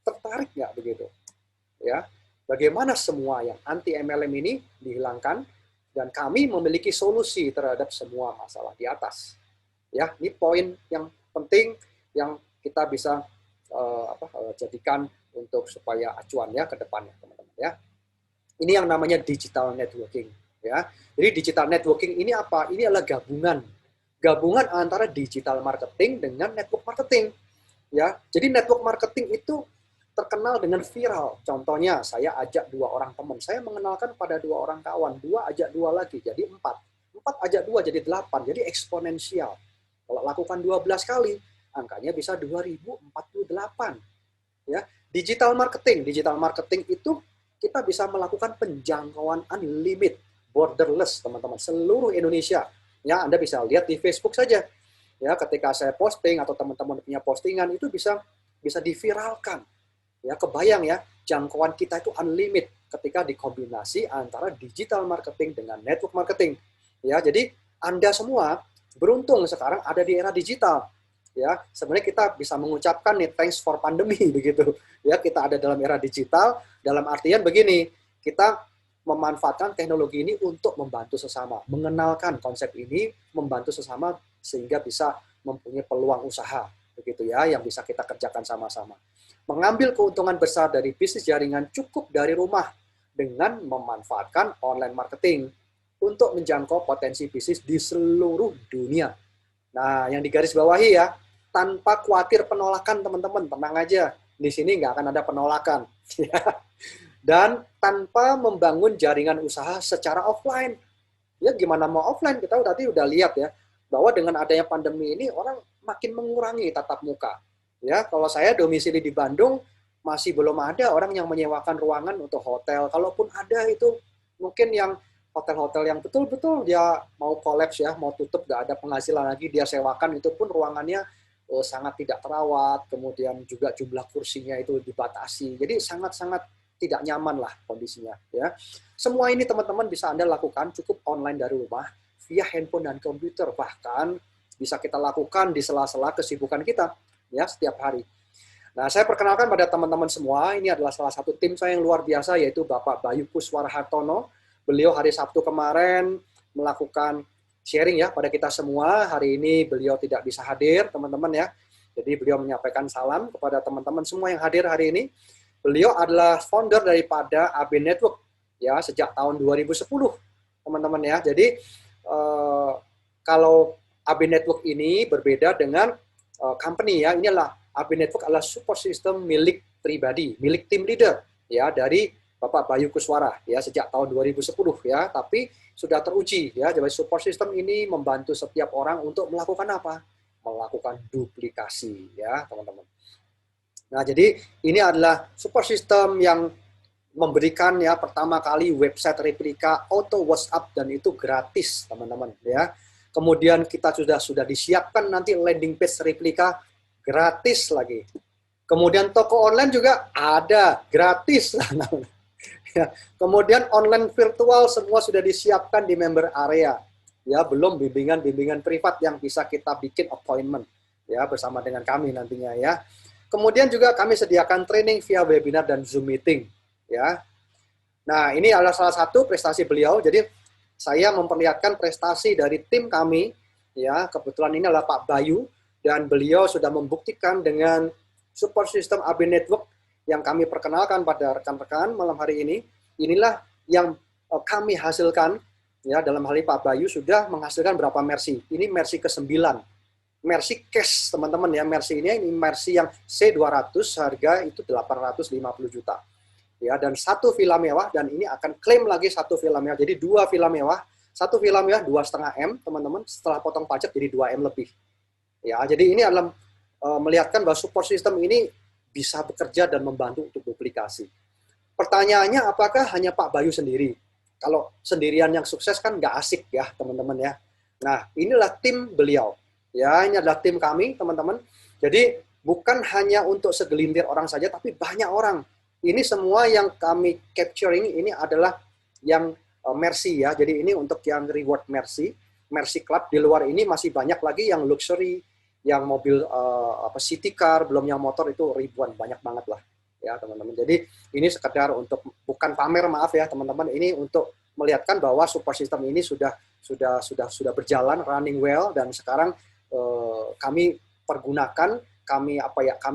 Tertarik nggak begitu? Ya, bagaimana semua yang anti MLM ini dihilangkan dan kami memiliki solusi terhadap semua masalah di atas. Ya, ini poin yang penting yang kita bisa jadikan untuk supaya acuan ya ke depannya teman-teman ya. Ini yang namanya digital networking ya. Jadi digital networking ini apa? Ini adalah gabungan antara digital marketing dengan network marketing ya. Jadi network marketing itu terkenal dengan viral. Contohnya saya ajak 2 orang teman, saya mengenalkan pada 2 orang kawan, 2 ajak 2 lagi jadi 4 ajak 2 jadi 8, jadi eksponensial. Kalau lakukan 12 kali angkanya bisa 2048 ya. Digital marketing itu kita bisa melakukan penjangkauan unlimited, borderless teman-teman, seluruh Indonesia ya. Anda bisa lihat di Facebook saja ya, ketika saya posting atau teman-teman punya postingan itu bisa diviralkan ya. Kebayang ya, jangkauan kita itu unlimited ketika dikombinasi antara digital marketing dengan network marketing ya. Jadi Anda semua beruntung sekarang ada di era digital. Ya, sebenarnya kita bisa mengucapkan nih thanks for pandemi begitu. Ya, kita ada dalam era digital dalam artian begini, kita memanfaatkan teknologi ini untuk membantu sesama, mengenalkan konsep ini, membantu sesama sehingga bisa mempunyai peluang usaha begitu ya, yang bisa kita kerjakan sama-sama. Mengambil keuntungan besar dari bisnis jaringan cukup dari rumah dengan memanfaatkan online marketing untuk menjangkau potensi bisnis di seluruh dunia. Nah, yang digarisbawahi ya, tanpa khawatir penolakan teman-teman, tenang aja, di sini nggak akan ada penolakan. Dan tanpa membangun jaringan usaha secara offline. Ya gimana mau offline, kita tadi udah lihat ya, bahwa dengan adanya pandemi ini orang makin mengurangi tatap muka. Ya, kalau saya domisili di Bandung, masih belum ada orang yang menyewakan ruangan untuk hotel. Kalaupun ada itu mungkin yang hotel-hotel yang betul-betul dia mau kolaps ya, mau tutup, nggak ada penghasilan lagi, dia sewakan, itu pun ruangannya sangat tidak terawat, kemudian juga jumlah kursinya itu dibatasi, jadi sangat-sangat tidak nyaman lah kondisinya. Ya, semua ini teman-teman bisa Anda lakukan cukup online dari rumah, via handphone dan komputer, bahkan bisa kita lakukan di sela-sela kesibukan kita ya setiap hari. Nah, saya perkenalkan pada teman-teman semua, ini adalah salah satu tim saya yang luar biasa, yaitu Bapak Bayu Kuswarahartono. Beliau hari Sabtu kemarin melakukan sharing ya pada kita semua. Hari ini beliau tidak bisa hadir, teman-teman ya. Jadi beliau menyampaikan salam kepada teman-teman semua yang hadir hari ini. Beliau adalah founder daripada AB Network ya sejak tahun 2010 teman-teman ya. Jadi kalau AB Network ini berbeda dengan company ya. Inilah AB Network adalah support system milik pribadi, milik tim leader ya dari Bapak Bayu Kuswara ya sejak tahun 2010 ya. Tapi sudah teruji ya. Jadi support system ini membantu setiap orang untuk melakukan apa? Melakukan duplikasi ya, teman-teman. Nah, jadi ini adalah support system yang memberikan ya pertama kali website replika auto WhatsApp dan itu gratis, teman-teman ya. Kemudian kita sudah disiapkan nanti landing page replika gratis lagi. Kemudian toko online juga ada gratis. Ya. Kemudian online virtual semua sudah disiapkan di member area. Ya, belum bimbingan-bimbingan privat yang bisa kita bikin appointment ya bersama dengan kami nantinya ya. Kemudian juga kami sediakan training via webinar dan Zoom meeting ya. Nah, ini adalah salah satu prestasi beliau. Jadi saya memperlihatkan prestasi dari tim kami ya. Kebetulan ini adalah Pak Bayu dan beliau sudah membuktikan dengan support system AB Network yang kami perkenalkan pada rekan-rekan malam hari ini. Inilah yang kami hasilkan ya, dalam hal ini Pak Bayu sudah menghasilkan berapa Mercy. Ini Mercy ke-9. Mercy cash teman-teman ya. Mercy ini Mercy yang C200 harga itu 850 juta. Ya, dan satu villa mewah dan ini akan klaim lagi satu villa mewah. Jadi 2 villa mewah, satu villa mewah 2,5 M, teman-teman, setelah potong pajak jadi 2 M lebih. Ya, jadi ini adalah melihatkan bahwa support system ini bisa bekerja dan membantu untuk duplikasi. Pertanyaannya apakah hanya Pak Bayu sendiri? Kalau sendirian yang sukses kan nggak asik ya, teman-teman ya. Nah, inilah tim beliau. Ya, ini adalah tim kami, teman-teman. Jadi bukan hanya untuk segelintir orang saja, tapi banyak orang. Ini semua yang kami capturing ini adalah yang Mercy ya. Jadi ini untuk yang reward Mercy, Mercy Club. Di luar ini masih banyak lagi yang luxury, yang mobil city car, belum yang motor itu ribuan, banyak banget lah ya teman-teman. Jadi ini sekedar untuk bukan pamer, maaf ya teman-teman. Ini untuk melihatkan bahwa support system ini sudah berjalan, running well dan sekarang kami pergunakan, kami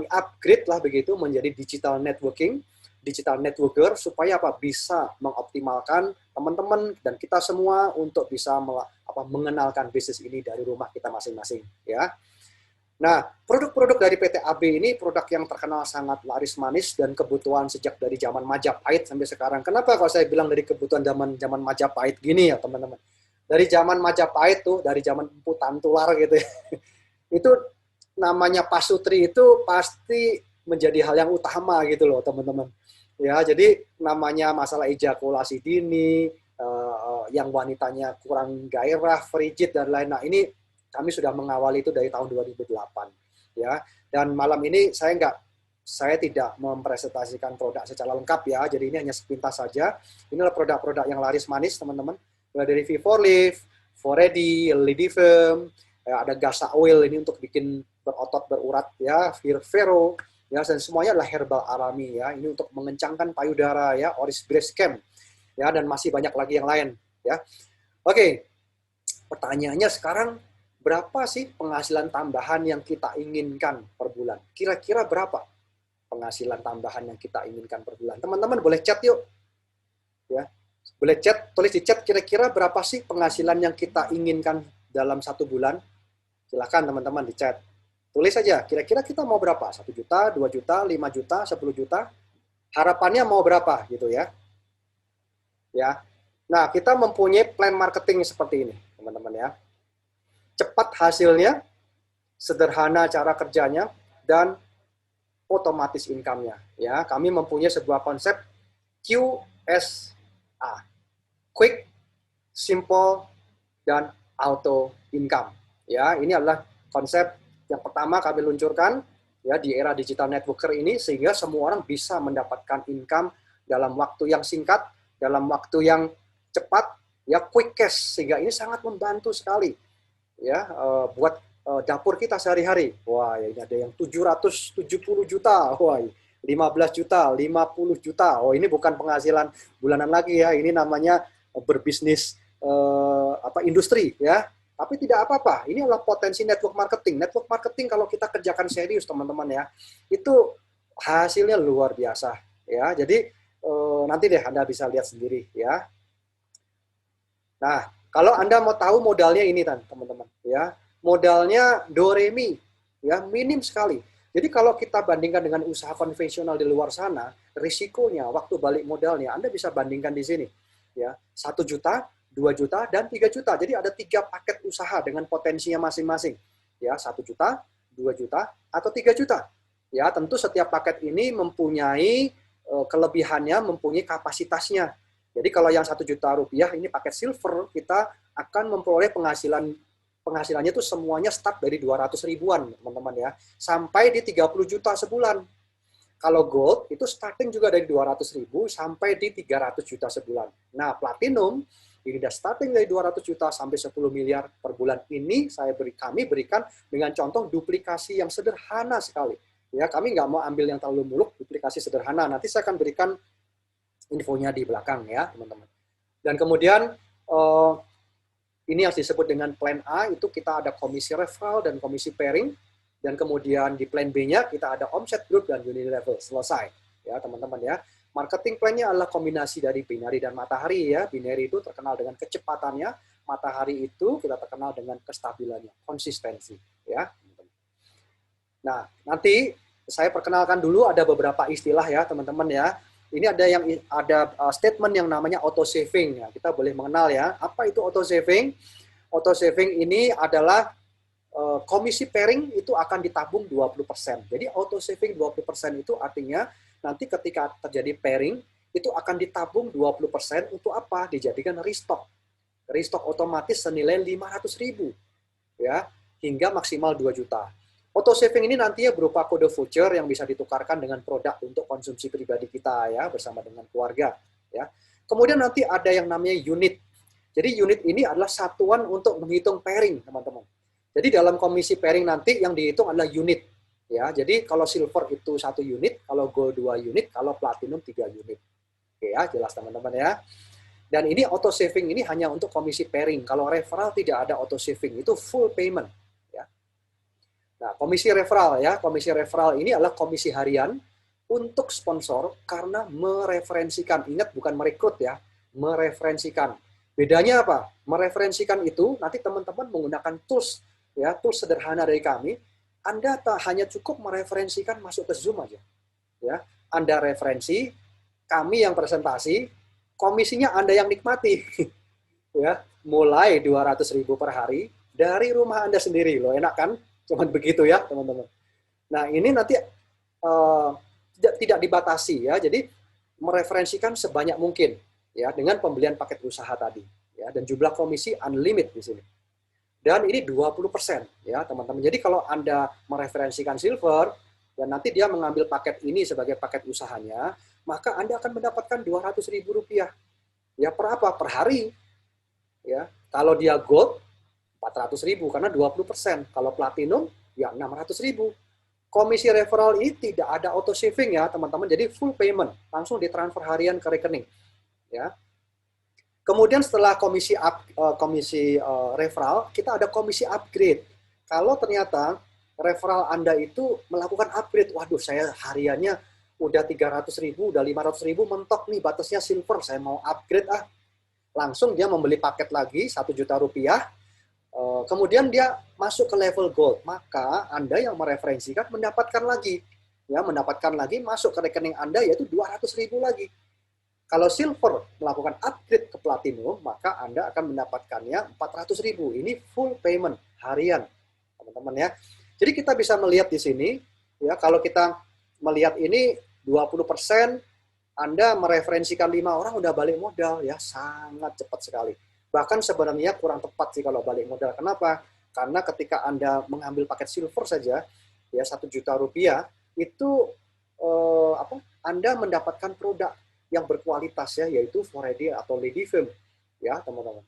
upgrade lah begitu menjadi digital networking, digital networker supaya bisa mengoptimalkan teman-teman dan kita semua untuk bisa mengenalkan bisnis ini dari rumah kita masing-masing ya. Nah, produk-produk dari PT AB ini produk yang terkenal sangat laris manis dan kebutuhan sejak dari zaman Majapahit sampai sekarang. Kenapa kalau saya bilang dari kebutuhan zaman Majapahit gini ya, teman-teman? Dari zaman Majapahit tuh, dari zaman Empu Tantular gitu ya. Itu namanya pasutri itu pasti menjadi hal yang utama gitu loh, teman-teman. Ya, jadi namanya masalah ejakulasi dini, yang wanitanya kurang gairah, frigid dan lain. Nah, ini kami sudah mengawali itu dari tahun 2008 ya. Dan malam ini saya tidak mempresentasikan produk secara lengkap ya. Jadi ini hanya sepintas saja. Inilah produk-produk yang laris manis teman-teman. Mulai dari V4Lift, Foredi, Lidifem, ya, ada Gasa Oil ini untuk bikin berotot berurat ya, Vero ya, dan semuanya adalah herbal alami ya. Ini untuk mengencangkan payudara ya, Oris Breast Camp ya, dan masih banyak lagi yang lain ya. Oke. Pertanyaannya sekarang, berapa sih penghasilan tambahan yang kita inginkan per bulan? Kira-kira berapa penghasilan tambahan yang kita inginkan per bulan? Teman-teman boleh chat yuk. Ya. Boleh chat, tulis di chat kira-kira berapa sih penghasilan yang kita inginkan dalam 1 bulan? Silakan teman-teman di chat. Tulis saja, kira-kira kita mau berapa? 1 juta, 2 juta, 5 juta, 10 juta? Harapannya mau berapa gitu ya. Ya. Nah, kita mempunyai plan marketing seperti ini, teman-teman ya. Cepat hasilnya, sederhana cara kerjanya, dan otomatis income-nya. Ya, kami mempunyai sebuah konsep QSA, quick, simple, dan auto income. Ya, ini adalah konsep yang pertama kami luncurkan ya di era digital networker ini sehingga semua orang bisa mendapatkan income dalam waktu yang singkat, dalam waktu yang cepat, ya quick cash, sehingga ini sangat membantu sekali. Ya, buat dapur kita sehari-hari. Wah, ini ada yang 770 juta, wah, 15 juta, 50 juta. Oh, ini bukan penghasilan bulanan lagi ya. Ini namanya berbisnis industri ya. Tapi tidak apa-apa. Ini adalah potensi network marketing. Network marketing kalau kita kerjakan serius, teman-teman ya, itu hasilnya luar biasa ya. Jadi nanti deh Anda bisa lihat sendiri ya. Nah, kalau Anda mau tahu modalnya ini teman-teman ya, modalnya do re mi ya, minim sekali. Jadi kalau kita bandingkan dengan usaha konvensional di luar sana, risikonya waktu balik modalnya Anda bisa bandingkan di sini ya, 1 juta, 2 juta dan 3 juta. Jadi ada 3 paket usaha dengan potensinya masing-masing. Ya, 1 juta, 2 juta atau 3 juta. Ya, tentu setiap paket ini mempunyai kelebihannya, mempunyai kapasitasnya. Jadi kalau yang 1 juta rupiah ini paket silver, kita akan memperoleh penghasilannya itu semuanya start dari 200 ribuan, teman-teman ya, sampai di 30 juta sebulan. Kalau gold itu starting juga dari 200 ribu sampai di 300 juta sebulan. Nah, platinum ini udah starting dari 200 juta sampai 10 miliar per bulan. Ini kami berikan dengan contoh duplikasi yang sederhana sekali. Ya, kami nggak mau ambil yang terlalu muluk, duplikasi sederhana. Nanti saya akan berikan infonya di belakang ya, teman-teman. Dan kemudian ini yang disebut dengan plan A, itu kita ada komisi referral dan komisi pairing. Dan kemudian di plan B-nya kita ada omset group dan unit level. Selesai ya, teman-teman ya. Marketing plan-nya adalah kombinasi dari binary dan matahari ya. Binary itu terkenal dengan kecepatannya, matahari itu kita terkenal dengan kestabilannya, konsistensi ya. Nah, nanti saya perkenalkan dulu ada beberapa istilah ya, teman-teman ya. Ini ada statement yang namanya auto saving ya. Kita boleh mengenal ya. Apa itu auto saving? Auto saving ini adalah komisi pairing itu akan ditabung 20%. Jadi auto saving 20% itu artinya nanti ketika terjadi pairing itu akan ditabung 20% untuk apa? Dijadikan restock. Restock otomatis senilai 500.000 ya, hingga maksimal 2 juta. Auto saving ini nantinya berupa kode voucher yang bisa ditukarkan dengan produk untuk konsumsi pribadi kita ya, bersama dengan keluarga ya. Kemudian nanti ada yang namanya unit. Jadi unit ini adalah satuan untuk menghitung pairing, teman-teman. Jadi dalam komisi pairing nanti yang dihitung adalah unit ya. Jadi kalau silver itu 1 unit, kalau gold 2 unit, kalau platinum 3 unit. Oke ya, jelas teman-teman ya. Dan ini auto saving ini hanya untuk komisi pairing. Kalau referral tidak ada auto saving, itu full payment. Nah, komisi referral ya, komisi referral ini adalah komisi harian untuk sponsor karena mereferensikan. Ingat, bukan merekrut ya, mereferensikan. Bedanya apa? Mereferensikan itu nanti teman-teman menggunakan tools ya, tools sederhana dari kami. Anda tak hanya cukup mereferensikan masuk ke Zoom aja. Ya, Anda referensi, kami yang presentasi, komisinya Anda yang nikmati. Ya, mulai 200.000 per hari dari rumah Anda sendiri. Loh, enak kan? Cuman begitu ya, teman-teman. Nah, ini nanti tidak dibatasi ya. Jadi mereferensikan sebanyak mungkin ya dengan pembelian paket usaha tadi ya, dan jumlah komisi unlimited di sini. Dan ini 20% ya, teman-teman. Jadi kalau Anda mereferensikan silver dan nanti dia mengambil paket ini sebagai paket usahanya, maka Anda akan mendapatkan 200.000 rupiah. Ya, per apa? Per hari. Ya, kalau dia gold 400.000 karena 20%. Kalau platinum ya 600.000. Komisi referral ini tidak ada auto saving ya, teman-teman. Jadi full payment, langsung ditransfer harian ke rekening. Ya. Kemudian setelah komisi referral, kita ada komisi upgrade. Kalau ternyata referral Anda itu melakukan upgrade, waduh saya hariannya udah 300.000, udah 500.000, mentok nih batasnya silver, saya mau upgrade ah. Langsung dia membeli paket lagi 1 juta rupiah. Kemudian dia masuk ke level gold, maka Anda yang mereferensikan mendapatkan lagi, ya mendapatkan lagi masuk ke rekening Anda yaitu 200.000 lagi. Kalau silver melakukan upgrade ke platinum, maka Anda akan mendapatkannya 400.000. Ini full payment harian, teman-teman ya. Jadi kita bisa melihat di sini, ya kalau kita melihat ini 20%, Anda mereferensikan 5 orang udah balik modal, ya sangat cepat sekali. Bahkan sebenarnya kurang tepat sih kalau balik modal. Kenapa? Karena ketika Anda mengambil paket silver saja, ya 1 juta rupiah, itu Anda mendapatkan produk yang berkualitas ya, yaitu Foredi atau Lady Film, ya teman-teman.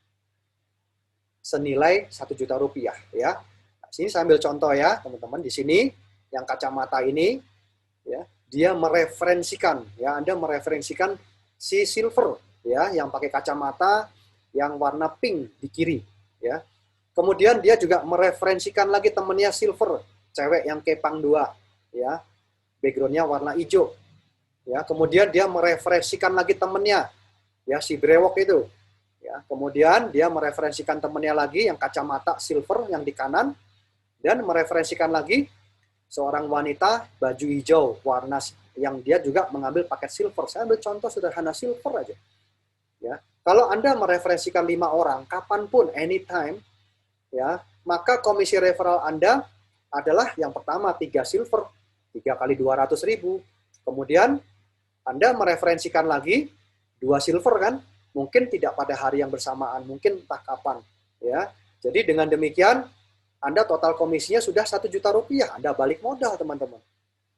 Senilai 1 juta rupiah, ya. Nah, sini saya ambil contoh ya, teman-teman. Di sini yang kacamata ini, ya, dia mereferensikan, ya Anda mereferensikan si silver, ya, yang pakai kacamata yang warna pink di kiri, ya. Kemudian dia juga mereferensikan lagi temennya silver, cewek yang kepang 2, ya. Backgroundnya warna hijau, Ya, kemudian dia mereferensikan lagi temennya, ya si brewok itu. Ya, kemudian dia mereferensikan temennya lagi yang kacamata silver yang di kanan, dan mereferensikan lagi seorang wanita baju hijau warna yang dia juga mengambil paket silver. Saya ambil contoh sederhana silver aja. Ya, kalau Anda mereferensikan 5 orang kapanpun, anytime, ya, maka komisi referral Anda adalah yang pertama 3 silver, 3 kali 200.000. Kemudian Anda mereferensikan lagi 2 silver kan, mungkin tidak pada hari yang bersamaan, mungkin entah kapan, ya. Jadi dengan demikian Anda total komisinya sudah 1 juta rupiah, Anda balik modal teman-teman.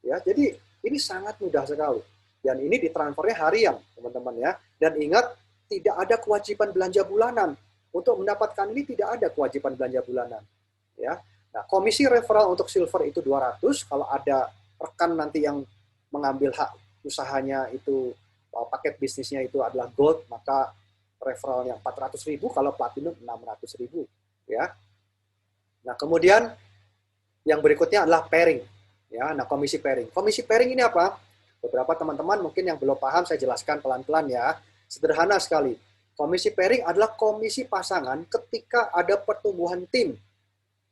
Ya, jadi ini sangat mudah sekali. Dan ini ditransfernya harian, teman-teman ya. Dan ingat, tidak ada kewajiban belanja bulanan. Untuk mendapatkan ini tidak ada kewajiban belanja bulanan. Ya. Nah, komisi referral untuk silver itu 200, kalau ada rekan nanti yang mengambil hak usahanya itu, paket bisnisnya itu adalah gold, maka referralnya 400.000, kalau platinum 600.000. Ya. Nah, kemudian yang berikutnya adalah pairing. Ya, nah komisi pairing. Komisi pairing ini apa? Beberapa teman-teman mungkin yang belum paham, saya jelaskan pelan-pelan ya. Sederhana sekali. Komisi pairing adalah komisi pasangan ketika ada pertumbuhan tim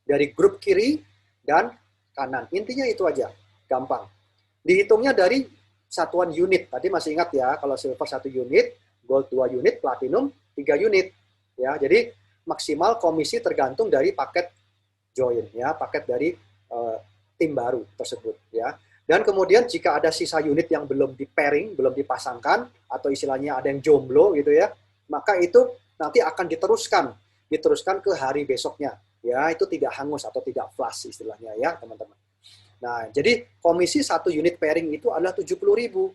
dari grup kiri dan kanan. Intinya itu aja, gampang. Dihitungnya dari satuan unit. Tadi masih ingat ya, kalau silver 1 unit, gold 2 unit, platinum 3 unit. Ya, jadi maksimal komisi tergantung dari paket join, ya, paket dari tim baru tersebut, ya. Dan kemudian jika ada sisa unit yang belum di pairing, belum dipasangkan, atau istilahnya ada yang jomblo gitu ya, maka itu nanti akan diteruskan ke hari besoknya, ya. Itu tidak hangus atau tidak flash istilahnya ya teman-teman. Nah, jadi komisi 1 unit pairing itu adalah 70.000.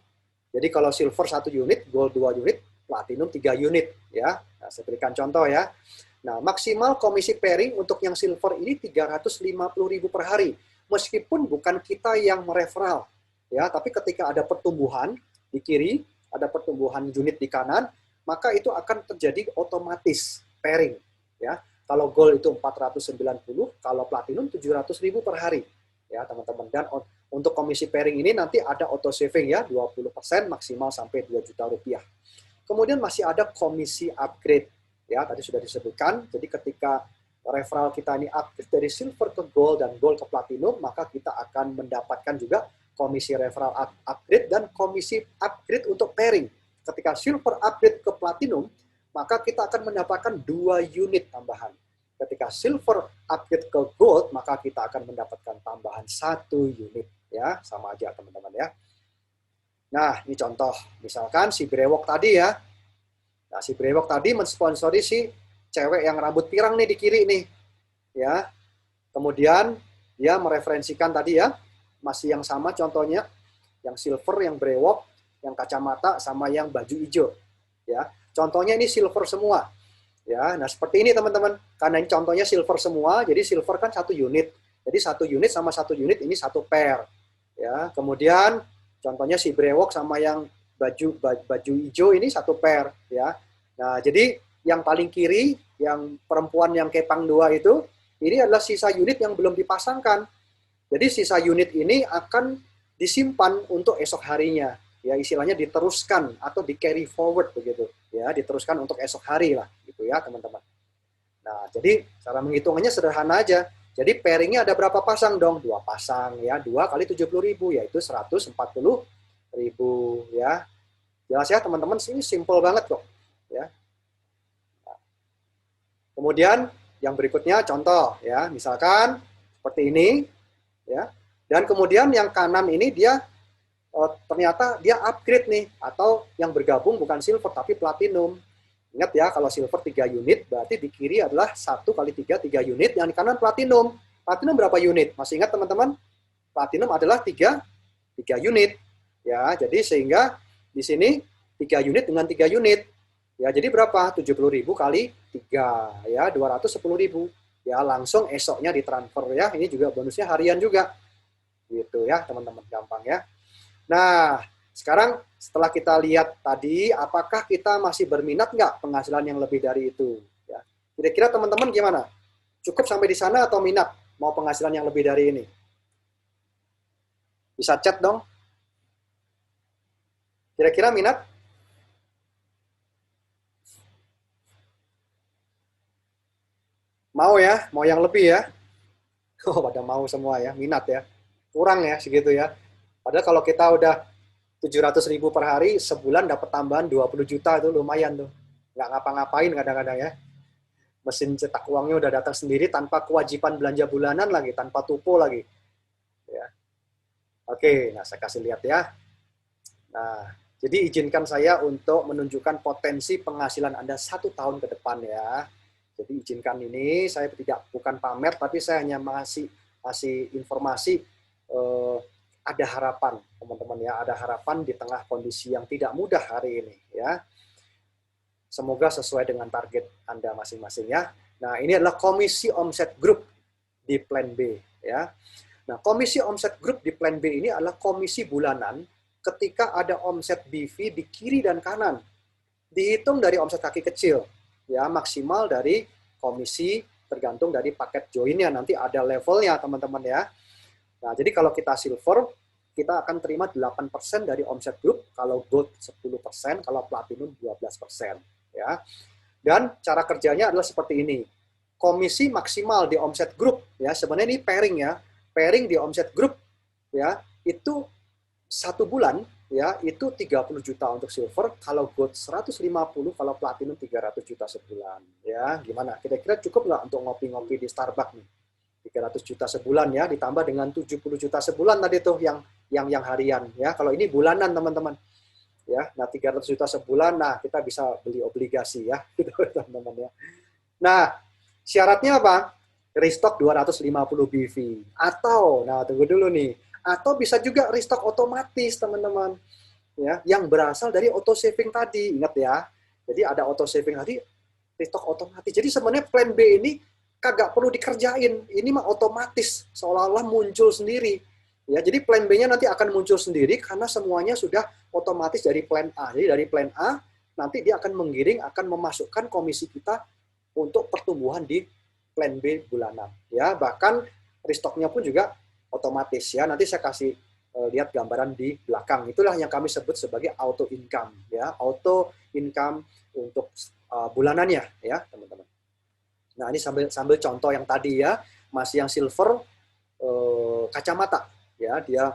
Jadi kalau silver 1 unit, gold 2 unit, platinum 3 unit, ya. Nah, saya berikan contoh ya. Nah, maksimal komisi pairing untuk yang silver ini 350.000 per hari. Meskipun bukan kita yang mereferral, ya, tapi ketika ada pertumbuhan di kiri, ada pertumbuhan unit di kanan, maka itu akan terjadi otomatis pairing, ya. Kalau gold itu 490, kalau platinum 700.000 per hari, ya teman-teman. Dan untuk komisi pairing ini nanti ada auto saving ya, 20% maksimal sampai 2 juta rupiah. Kemudian masih ada komisi upgrade. Ya, tadi sudah disebutkan. Jadi ketika referral kita ini upgrade dari silver ke gold dan gold ke platinum, maka kita akan mendapatkan juga komisi referral upgrade dan komisi upgrade untuk pairing. Ketika silver upgrade ke platinum, maka kita akan mendapatkan 2 unit tambahan. Ketika silver upgrade ke gold, maka kita akan mendapatkan tambahan 1 unit. Ya, sama aja teman-teman ya. Nah, ini contoh. Misalkan si brewok tadi ya. Nah, si brewok tadi mensponsori si cewek yang rambut pirang nih di kiri nih. Ya. Kemudian dia mereferensikan tadi ya, masih yang sama contohnya, yang silver, yang brewok, yang kacamata sama yang baju hijau. Ya. Contohnya ini silver semua. Ya, nah seperti ini teman-teman. Karena ini contohnya silver semua, jadi silver kan 1 unit. Jadi 1 unit sama 1 unit ini 1 pair. Ya, kemudian contohnya si brewok sama yang baju hijau ini 1 pair ya. Nah, jadi yang paling kiri, yang perempuan yang kepang 2 itu, ini adalah sisa unit yang belum dipasangkan. Jadi sisa unit ini akan disimpan untuk esok harinya. Ya, istilahnya diteruskan atau di carry forward begitu. Ya, diteruskan untuk esok hari lah gitu ya, teman-teman. Nah, jadi cara menghitungannya sederhana aja. Jadi pairingnya ada berapa pasang dong? 2 pasang ya, 2 kali 70.000 yaitu 140.000 ya. Jelas ya teman-teman, ini simple banget kok. Ya. Nah, kemudian yang berikutnya contoh ya, misalkan seperti ini ya. Dan kemudian yang kanan ini dia ternyata dia upgrade nih, atau yang bergabung bukan silver tapi platinum. Ingat ya, kalau silver 3 unit, berarti di kiri adalah 1 kali 3, 3 unit, yang di kanan platinum. Platinum berapa unit? Masih ingat teman-teman? Platinum adalah 3 unit. Ya, jadi sehingga di sini 3 unit dengan 3 unit. Ya, jadi berapa? 70.000 kali 3, ya 210.000. Ya, langsung esoknya ditransfer ya. Ini juga bonusnya harian juga. Gitu ya, teman-teman, gampang ya. Nah, sekarang setelah kita lihat tadi, apakah kita masih berminat nggak penghasilan yang lebih dari itu? Ya. Kira-kira teman-teman gimana? Cukup sampai di sana atau minat mau penghasilan yang lebih dari ini? Bisa chat dong. Kira-kira minat? Mau ya? Mau yang lebih ya? Oh, pada mau semua ya, minat ya. Kurang ya segitu ya. Padahal kalau kita udah 700.000 per hari, sebulan dapat tambahan 20 juta itu lumayan tuh. Nggak ngapa-ngapain kadang-kadang ya. Mesin cetak uangnya udah datang sendiri tanpa kewajiban belanja bulanan lagi, tanpa tupo lagi. Ya. Oke, nah saya kasih lihat ya. Nah, jadi izinkan saya untuk menunjukkan potensi penghasilan Anda 1 tahun ke depan ya. Jadi izinkan ini, saya bukan pamer, tapi saya hanya masih informasi, ada harapan teman-teman ya, ada harapan di tengah kondisi yang tidak mudah hari ini ya. Semoga sesuai dengan target Anda masing-masing ya. Nah, ini adalah komisi omset grup di plan B ya. Nah, komisi omset grup di plan B ini adalah komisi bulanan ketika ada omset BV di kiri dan kanan. Dihitung dari omset kaki kecil ya, maksimal dari komisi tergantung dari paket joinnya, nanti ada levelnya teman-teman ya. Nah, jadi kalau kita silver, kita akan terima 8% dari omset grup, kalau gold 10%, kalau platinum 12%. Ya. Dan cara kerjanya adalah seperti ini. Komisi maksimal di omset grup, ya sebenarnya ini pairing ya. Pairing di omset grup, ya itu 1 bulan, ya itu 30 juta untuk silver, kalau gold 150, kalau platinum 300 juta sebulan. Ya, gimana? Kira-kira cukup nggak untuk ngopi-ngopi di Starbucks nih? 300 juta sebulan ya, ditambah dengan 70 juta sebulan tadi tuh yang harian ya. Kalau ini bulanan teman-teman. Ya, nah 300 juta sebulan, nah kita bisa beli obligasi ya, gitu teman-teman ya. Nah, syaratnya apa? Restock 250 BV. Atau, nah tunggu dulu nih, atau bisa juga restock otomatis teman-teman. Ya, yang berasal dari auto saving tadi, ingat ya. Jadi ada auto saving tadi, restock otomatis. Jadi sebenarnya plan B ini kagak perlu dikerjain. Ini mah otomatis, seolah-olah muncul sendiri. Ya, jadi plan B-nya nanti akan muncul sendiri karena semuanya sudah otomatis dari plan A. Jadi dari plan A nanti dia akan menggiring, akan memasukkan komisi kita untuk pertumbuhan di plan B bulanan. Ya, bahkan restocknya pun juga otomatis ya. Nanti saya kasih lihat gambaran di belakang. Itulah yang kami sebut sebagai auto income ya, auto income untuk bulanannya ya, teman-teman. Nah, ini sambil contoh yang tadi ya, masih yang silver kacamata ya, dia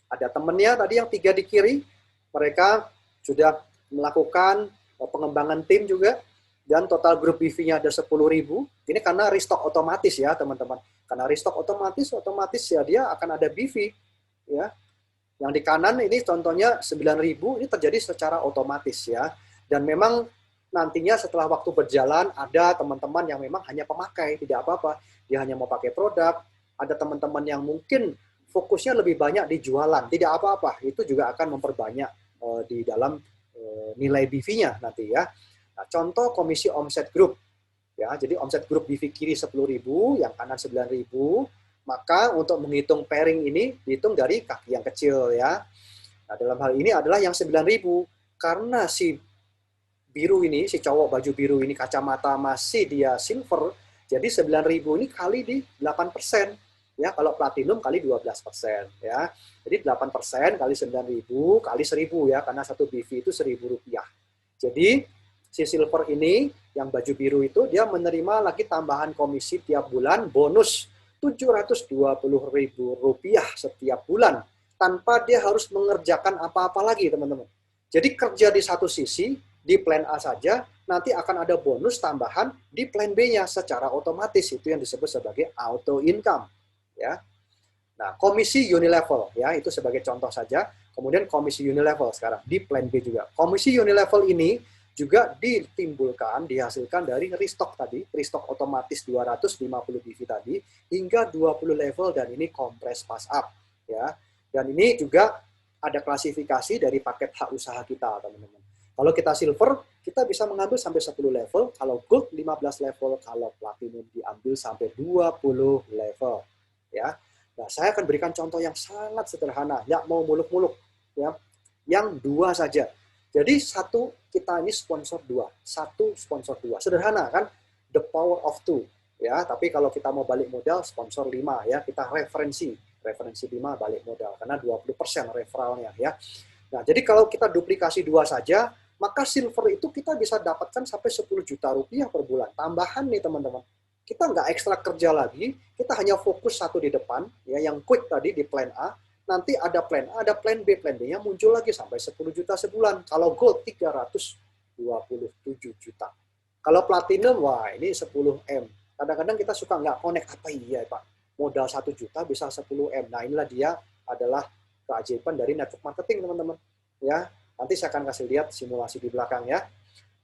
ada temennya tadi yang 3 di kiri, mereka sudah melakukan pengembangan tim juga, dan total grup BV-nya ada 10.000. Ini karena restock otomatis ya teman-teman. Karena restock otomatis ya dia akan ada BV ya. Yang di kanan ini contohnya 9.000, ini terjadi secara otomatis ya. Dan memang nantinya setelah waktu berjalan ada teman-teman yang memang hanya pemakai, tidak apa-apa. Dia hanya mau pakai produk. Ada teman-teman yang mungkin fokusnya lebih banyak di jualan, tidak apa-apa. Itu juga akan memperbanyak di dalam nilai BV-nya nanti ya. Nah, contoh komisi omset grup. Ya, jadi omset grup BV kiri 10.000, yang kanan 9.000. Maka untuk menghitung pairing ini dihitung dari kaki yang kecil ya. Nah, dalam hal ini adalah yang 9.000. Karena si biru ini, si cowok baju biru ini kacamata masih dia silver, jadi 9.000 ini kali di 8%. Ya, kalau platinum kali 12% ya. Jadi 8% kali 9.000 kali 1.000 ya, karena satu BV itu Rp1.000. Jadi si silver ini yang baju biru itu dia menerima lagi tambahan komisi tiap bulan bonus Rp720.000 setiap bulan tanpa dia harus mengerjakan apa-apa lagi, teman-teman. Jadi kerja di satu sisi di plan A saja, nanti akan ada bonus tambahan di plan B-nya secara otomatis. Itu yang disebut sebagai auto income. Ya. Nah, komisi unilevel ya, itu sebagai contoh saja. Kemudian komisi unilevel sekarang di plan B juga. Komisi unilevel ini juga ditimbulkan, dihasilkan dari restock tadi, restock otomatis 250 BV tadi hingga 20 level, dan ini kompres pass up ya. Dan ini juga ada klasifikasi dari paket hak usaha kita, teman-teman. Kalau kita silver, kita bisa mengambil sampai 10 level, kalau gold 15 level, kalau platinum diambil sampai 20 level. Ya, nah saya akan berikan contoh yang sangat sederhana, ya mau muluk-muluk, ya, yang 2 saja. Jadi satu kita ini sponsor 2, satu sponsor 2, sederhana kan, the power of 2, ya. Tapi kalau kita mau balik modal sponsor 5 ya, kita referensi 5 balik modal karena 20% referralnya ya. Nah, jadi kalau kita duplikasi 2 saja, maka silver itu kita bisa dapatkan sampai 10 juta rupiah per bulan. Tambahan nih teman-teman. Kita nggak ekstra kerja lagi, kita hanya fokus satu di depan, ya, yang quick tadi di plan A, nanti ada plan A, ada plan B, plan B-nya muncul lagi sampai 10 juta sebulan. Kalau gold 327 juta. Kalau platinum, wah ini 10M. Kadang-kadang kita suka nggak connect, apa iya Pak? Modal 1 juta bisa 10M. Nah inilah dia adalah keajaiban dari network marketing teman-teman. Ya, nanti saya akan kasih lihat simulasi di belakang ya.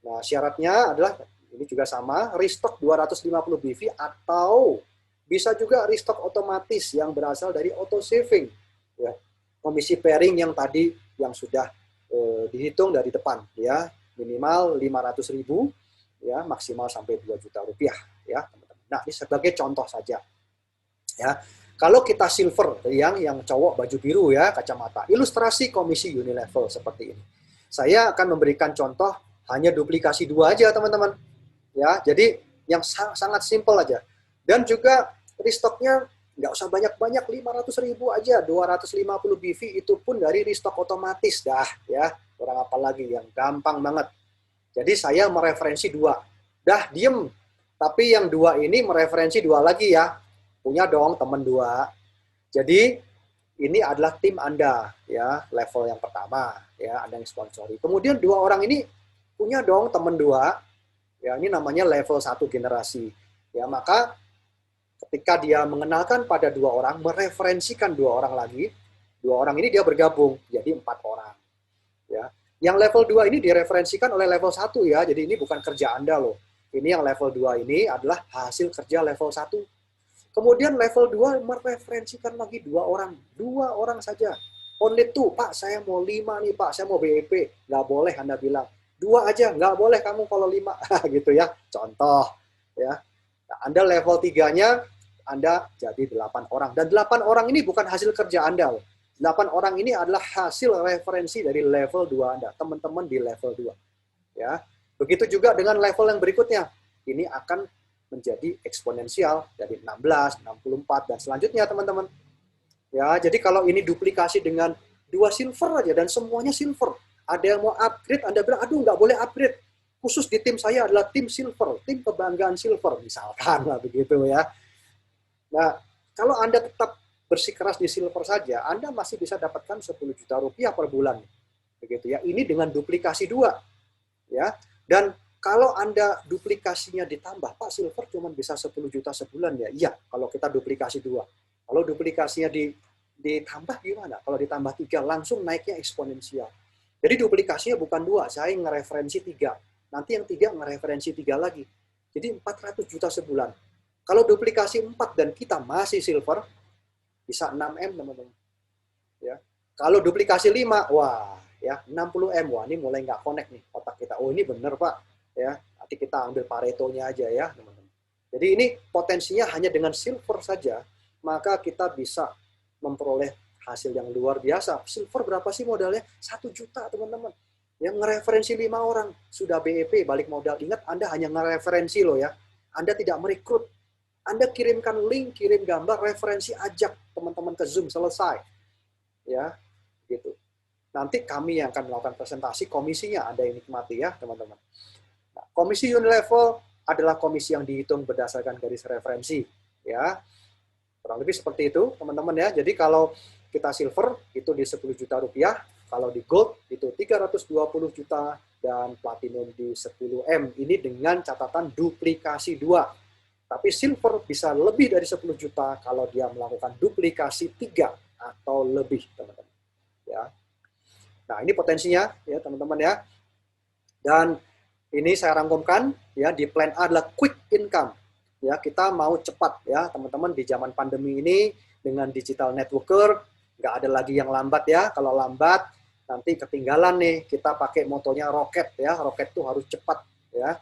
Nah syaratnya adalah ini juga sama, restock 250 BV atau bisa juga restock otomatis yang berasal dari auto saving. Ya, komisi pairing yang tadi yang sudah dihitung dari depan ya, minimal 500.000 ya, maksimal sampai 2 juta rupiah ya teman-teman. Nah ini sebagai contoh saja ya. Kalau kita silver yang cowok baju biru ya, kacamata, ilustrasi komisi unilevel seperti ini. Saya akan memberikan contoh hanya duplikasi 2 aja teman-teman ya, jadi yang sangat simple aja. Dan juga restocknya nggak usah banyak-banyak, 500.000 aja, 250 BV itu pun dari restock otomatis dah ya, kurang apa lagi, yang gampang banget. Jadi saya mereferensi 2, dah diem, tapi yang 2 ini mereferensi 2 lagi ya, punya dong teman 2. Jadi ini adalah tim Anda ya, level yang pertama ya, Anda yang sponsori. Kemudian 2 orang ini punya dong teman 2. Ya, ini namanya level 1 generasi. Ya, maka ketika dia mengenalkan pada 2 orang, mereferensikan 2 orang lagi, 2 orang ini dia bergabung jadi 4 orang. Ya. Yang level 2 ini direferensikan oleh level 1 ya. Jadi ini bukan kerja Anda loh. Ini yang level 2 ini adalah hasil kerja level 1. Kemudian level 2 mereferensikan lagi 2 orang. 2 orang saja. Only 2, Pak, saya mau 5 nih, Pak, saya mau BEP. Nggak boleh Anda bilang. 2 aja, nggak boleh kamu kalau 5. gitu ya, contoh. Ya. Nah, Anda level 3-nya, Anda jadi 8 orang. Dan 8 orang ini bukan hasil kerja Anda. 8 orang ini adalah hasil referensi dari level 2 Anda. Teman-teman di level 2. Ya. Begitu juga dengan level yang berikutnya. Ini akan menjadi eksponensial dari 16, 64, dan selanjutnya teman-teman. Ya, jadi kalau ini duplikasi dengan 2 silver aja, dan semuanya silver. Ada yang mau upgrade, Anda bilang, aduh nggak boleh upgrade. Khusus di tim saya adalah tim silver, tim kebanggaan silver, misalkan lah begitu ya. Nah, kalau Anda tetap bersikeras di silver saja, Anda masih bisa dapatkan 10 juta rupiah per bulan. Begitu ya. Ini dengan duplikasi 2. Ya. Dan kalau Anda duplikasinya ditambah, Pak, silver cuma bisa 10 juta sebulan ya? Iya, kalau kita duplikasi 2. Kalau duplikasinya ditambah gimana? Kalau ditambah 3, langsung naiknya eksponensial. Jadi duplikasinya bukan 2, saya ngereferensi 3. Nanti yang 3 ngereferensi 3 lagi. Jadi 400 juta sebulan. Kalau duplikasi 4 dan kita masih silver, bisa 6M teman-teman. Ya. Kalau duplikasi 5, wah ya 60M. Wah ini mulai nggak connect nih otak kita. Oh ini bener Pak. Ya, nanti kita ambil Paretonya aja ya teman-teman. Jadi ini potensinya hanya dengan silver saja, maka kita bisa memperoleh hasil yang luar biasa. Silver berapa sih modalnya? 1 juta teman-teman. Yang ngereferensi 5 orang sudah BEP balik modal. Ingat Anda hanya ngereferensi loh ya. Anda tidak merekrut. Anda kirimkan link, kirim gambar, referensi, ajak teman-teman ke Zoom, selesai. Ya, gitu. Nanti kami yang akan melakukan presentasi, komisinya Anda yang nikmati ya teman-teman. Nah, komisi unilevel adalah komisi yang dihitung berdasarkan garis referensi. Ya, kurang lebih seperti itu teman-teman ya. Jadi kalau kita silver itu di 10 juta rupiah, kalau di gold itu 320 juta, dan platinum di 10M. Ini dengan catatan duplikasi 2. Tapi silver bisa lebih dari 10 juta kalau dia melakukan duplikasi 3 atau lebih, teman-teman. Ya. Nah, ini potensinya ya, teman-teman ya. Dan ini saya rangkumkan ya, di plan A adalah quick income. Ya, kita mau cepat ya, teman-teman, di zaman pandemi ini dengan digital networker, nggak ada lagi yang lambat ya. Kalau lambat nanti ketinggalan nih. Kita pakai motonya roket ya. Roket tuh harus cepat ya.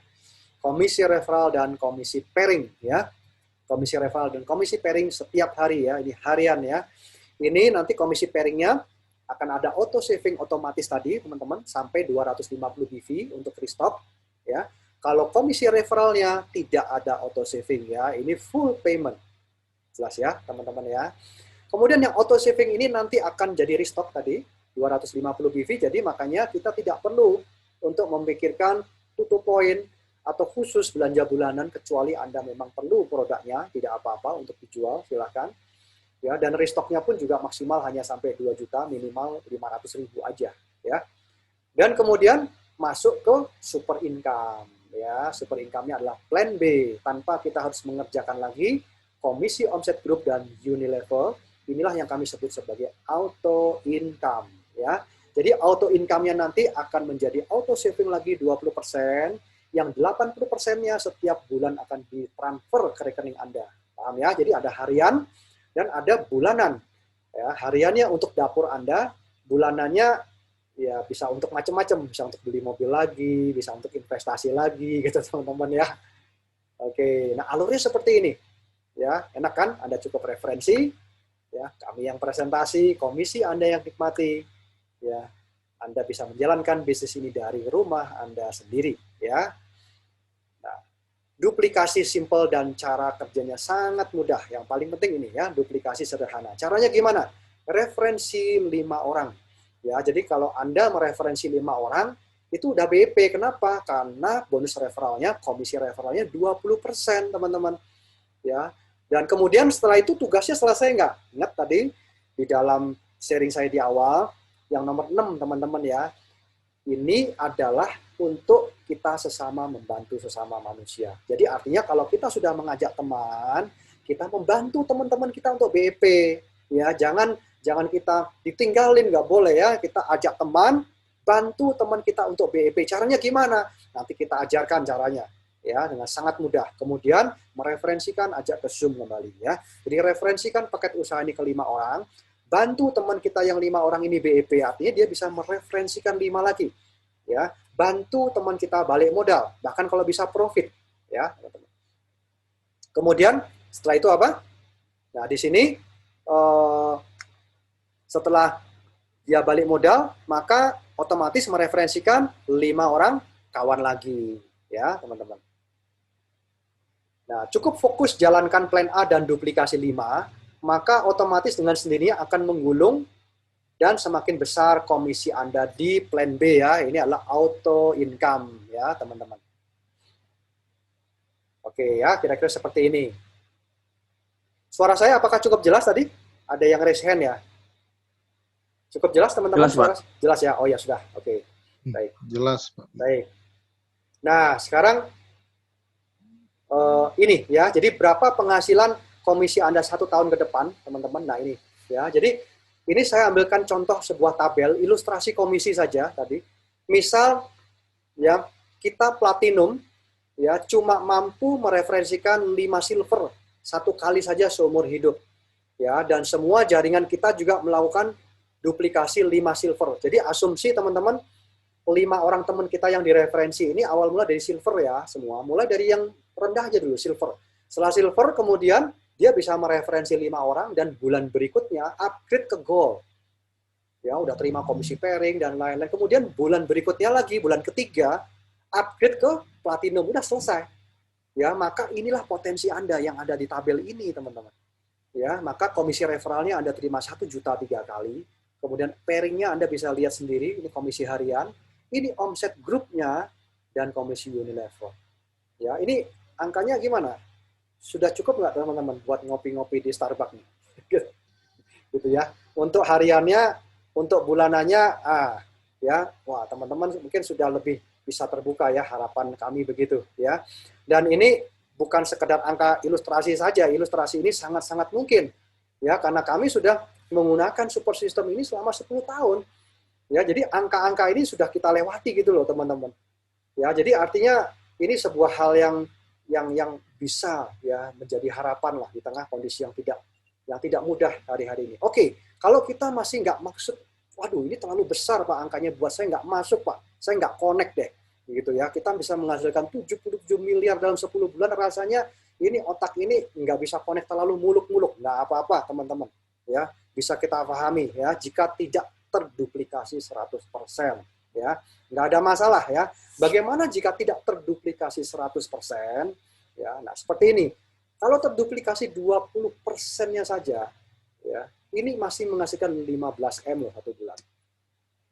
Komisi referral dan komisi pairing ya. Komisi referral dan komisi pairing setiap hari ya. Ini harian ya. Ini nanti komisi pairingnya akan ada auto saving otomatis tadi teman-teman sampai 250 BV untuk restock ya. Kalau komisi referralnya tidak ada auto saving ya. Ini full payment. Jelas ya teman-teman ya. Kemudian yang auto saving ini nanti akan jadi restock tadi 250 BV, jadi makanya kita tidak perlu untuk memikirkan tutup poin atau khusus belanja bulanan, kecuali Anda memang perlu produknya, tidak apa-apa untuk dijual, silakan. Ya, dan restocknya pun juga maksimal hanya sampai 2 juta, minimal 500.000 aja. Ya. Dan kemudian masuk ke super income. Ya, super income-nya adalah plan B, tanpa kita harus mengerjakan lagi komisi omset grup dan Unilevel. Inilah yang kami sebut sebagai auto income. Ya, jadi auto income-nya nanti akan menjadi auto saving lagi 20%, yang 80%-nya setiap bulan akan ditransfer ke rekening Anda. Paham ya? Jadi ada harian dan ada bulanan. Ya, hariannya untuk dapur Anda, bulanannya ya bisa untuk macam-macam, bisa untuk beli mobil lagi, bisa untuk investasi lagi, gitu teman-teman ya. Oke, nah alurnya seperti ini, ya enak kan? Anda cukup referensi, ya kami yang presentasi, komisi Anda yang nikmati, ya Anda bisa menjalankan bisnis ini dari rumah Anda sendiri, ya. Nah, duplikasi simple dan cara kerjanya sangat mudah. Yang paling penting ini ya, duplikasi sederhana. Caranya gimana? Referensi 5 orang. Ya, jadi kalau Anda mereferensi 5 orang, itu udah BEP. Kenapa? Karena bonus referralnya, komisi referralnya 20%, teman-teman. Ya. Dan kemudian setelah itu tugasnya selesai nggak? Ingat tadi di dalam sharing saya di awal, yang nomor 6, teman-teman ya. Ini adalah untuk kita sesama membantu sesama manusia. Jadi artinya kalau kita sudah mengajak teman, kita membantu teman-teman kita untuk BEP. Ya, jangan kita ditinggalin, nggak boleh ya. Kita ajak teman, bantu teman kita untuk BEP. Caranya gimana? Nanti kita ajarkan caranya. Ya, dengan sangat mudah. Kemudian mereferensikan, ajak ke Zoom kembali ya. Jadi referensikan paket usaha ini ke 5 orang, bantu teman kita yang 5 orang ini BEP, artinya dia bisa mereferensikan 5 lagi. Ya, bantu teman kita balik modal, bahkan kalau bisa profit, ya. Kemudian setelah itu apa? Nah, di sini setelah dia balik modal, maka otomatis mereferensikan 5 orang kawan lagi, ya, teman-teman. Nah, cukup fokus jalankan plan A dan duplikasi 5, maka otomatis dengan sendirinya akan menggulung dan semakin besar komisi Anda di plan B ya. Ini adalah auto income ya, teman-teman. Oke ya, kira-kira seperti ini. Suara saya apakah cukup jelas tadi? Ada yang raise hand ya? Cukup jelas teman-teman? Jelas, Pak. Jelas ya? Oh ya sudah. Oke. Baik. Jelas, Pak. Baik. Nah, sekarang ini ya. Jadi berapa penghasilan komisi Anda 1 tahun ke depan, teman-teman? Nah, ini ya. Jadi ini saya ambilkan contoh sebuah tabel ilustrasi komisi saja tadi. Misal ya, kita platinum ya cuma mampu mereferensikan 5 silver 1 kali saja seumur hidup. Ya, dan semua jaringan kita juga melakukan duplikasi 5 silver. Jadi asumsi teman-teman 5 orang teman kita yang direferensi ini awal mula dari silver ya semua. Mulai dari yang rendah aja dulu, silver. Setelah silver kemudian dia bisa mereferensi 5 orang dan bulan berikutnya upgrade ke gold. Ya, udah terima komisi pairing dan lain-lain. Kemudian bulan berikutnya lagi, bulan ketiga, upgrade ke platinum. Udah selesai. Ya, maka inilah potensi Anda yang ada di tabel ini, teman-teman. Ya, maka komisi referralnya Anda terima 1 juta 3 kali. Kemudian pairingnya Anda bisa lihat sendiri, ini komisi harian. Ini omset grupnya dan komisi Unilevel. Ya, ini angkanya gimana? Sudah cukup nggak teman-teman buat ngopi-ngopi di Starbucks nih? Gitu ya. Untuk hariannya, untuk bulanannya, ya, wah teman-teman mungkin sudah lebih bisa terbuka ya, harapan kami begitu ya. Dan ini bukan sekedar angka ilustrasi saja, ilustrasi ini sangat-sangat mungkin ya, karena kami sudah menggunakan support system ini selama 10 tahun. Ya, jadi angka-angka ini sudah kita lewati gitu loh, teman-teman. Ya, jadi artinya ini sebuah hal yang bisa ya menjadi harapan lah di tengah kondisi yang tidak mudah hari-hari ini. Oke, kalau kita masih nggak maksud, waduh ini terlalu besar Pak angkanya buat saya nggak masuk Pak, saya nggak connect deh, gitu ya. Kita bisa menghasilkan 77 miliar dalam 10 bulan, rasanya ini otak ini nggak bisa connect terlalu muluk-muluk, nggak apa-apa teman-teman. Ya, bisa kita pahami ya, jika tidak terduplikasi 100%. Ya, nggak ada masalah ya. Bagaimana jika tidak terduplikasi 100%? Ya, nah seperti ini. Kalau terduplikasi 20%-nya saja, ya, ini masih menghasilkan 15M loh 1 bulan.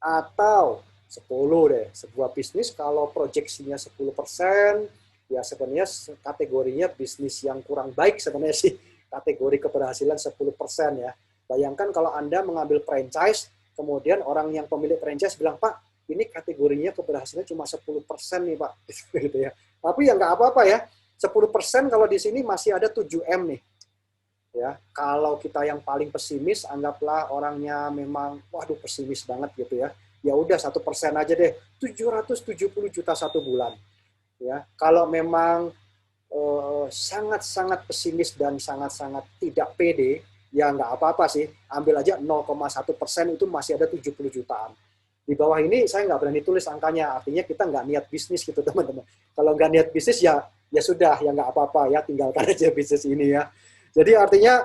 Atau 10 deh, sebuah bisnis kalau proyeksinya 10%, ya sebenarnya kategorinya bisnis yang kurang baik sebenarnya sih, kategori keberhasilan 10% ya. Bayangkan kalau Anda mengambil franchise, kemudian orang yang pemilik franchise bilang, Pak, ini kategorinya keberhasilan cuma 10% nih Pak. Gitu ya. Tapi ya nggak apa-apa ya, 10% kalau di sini masih ada 7M nih. Ya, kalau kita yang paling pesimis, anggaplah orangnya memang, waduh pesimis banget gitu ya. Ya udah 1% aja deh, 770 juta satu bulan. Ya, kalau memang sangat-sangat pesimis dan sangat-sangat tidak pede, ya nggak apa-apa sih. Ambil aja 0,1% itu masih ada 70 jutaan. Di bawah ini saya nggak berani tulis angkanya, artinya kita nggak niat bisnis gitu teman-teman. Kalau nggak niat bisnis ya sudah, ya nggak apa-apa ya, tinggalkan aja bisnis ini ya. Jadi artinya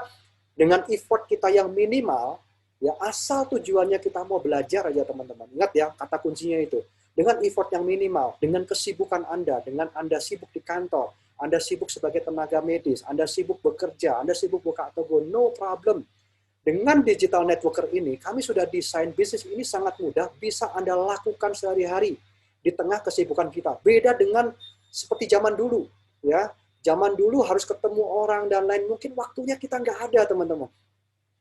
dengan effort kita yang minimal, ya asal tujuannya kita mau belajar aja teman-teman. Ingat ya, kata kuncinya itu. Dengan effort yang minimal, dengan kesibukan Anda, dengan Anda sibuk di kantor, Anda sibuk sebagai tenaga medis, Anda sibuk bekerja, Anda sibuk buka toko, no problem. Dengan digital networker ini, kami sudah desain bisnis ini sangat mudah, bisa Anda lakukan sehari-hari di tengah kesibukan kita. Beda dengan seperti zaman dulu, ya. Zaman dulu harus ketemu orang dan lain, mungkin waktunya kita nggak ada, teman-teman.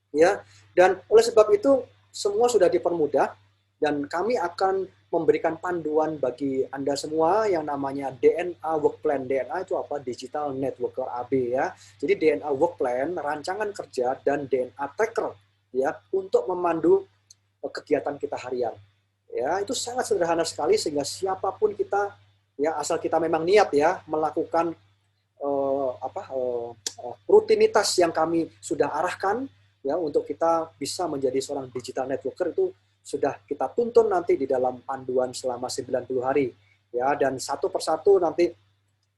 Ya, dan oleh sebab itu semua sudah dipermudah dan kami akan memberikan panduan bagi Anda semua yang namanya DNA Work Plan. DNA itu apa? Digital Networker AB ya. Jadi DNA Work Plan, rancangan kerja dan DNA Tracker ya untuk memandu kegiatan kita harian. Ya, itu sangat sederhana sekali sehingga siapapun kita ya asal kita memang niat ya melakukan rutinitas yang kami sudah arahkan ya untuk kita bisa menjadi seorang digital networker itu sudah kita tuntun nanti di dalam panduan selama 90 hari ya, dan satu persatu nanti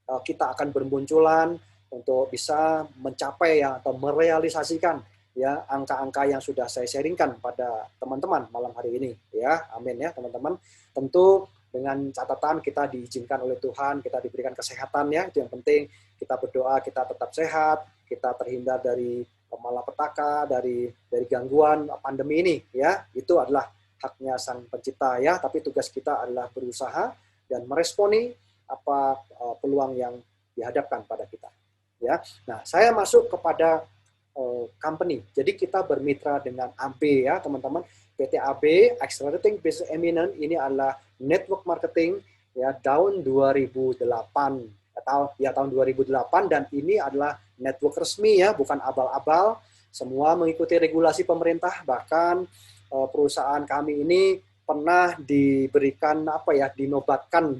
kita akan bermunculan untuk bisa mencapai ya, atau merealisasikan ya angka-angka yang sudah saya sharingkan pada teman-teman malam hari ini ya. Amin ya teman-teman. Tentu dengan catatan kita diizinkan oleh Tuhan, kita diberikan kesehatan ya, itu yang penting. Kita berdoa kita tetap sehat, kita terhindar dari malapetaka, dari gangguan pandemi ini ya. Itu adalah haknya Sang Pencipta ya, tapi tugas kita adalah berusaha dan meresponi apa peluang yang dihadapkan pada kita ya. Nah, saya masuk kepada company. Jadi kita bermitra dengan AB ya, teman-teman. PT AB Accelerating Business Eminence ini adalah network marketing ya tahun 2008 atau ya tahun 2008, dan ini adalah network resmi ya, bukan abal-abal. Semua mengikuti regulasi pemerintah, bahkan perusahaan kami ini pernah diberikan apa ya, diberikan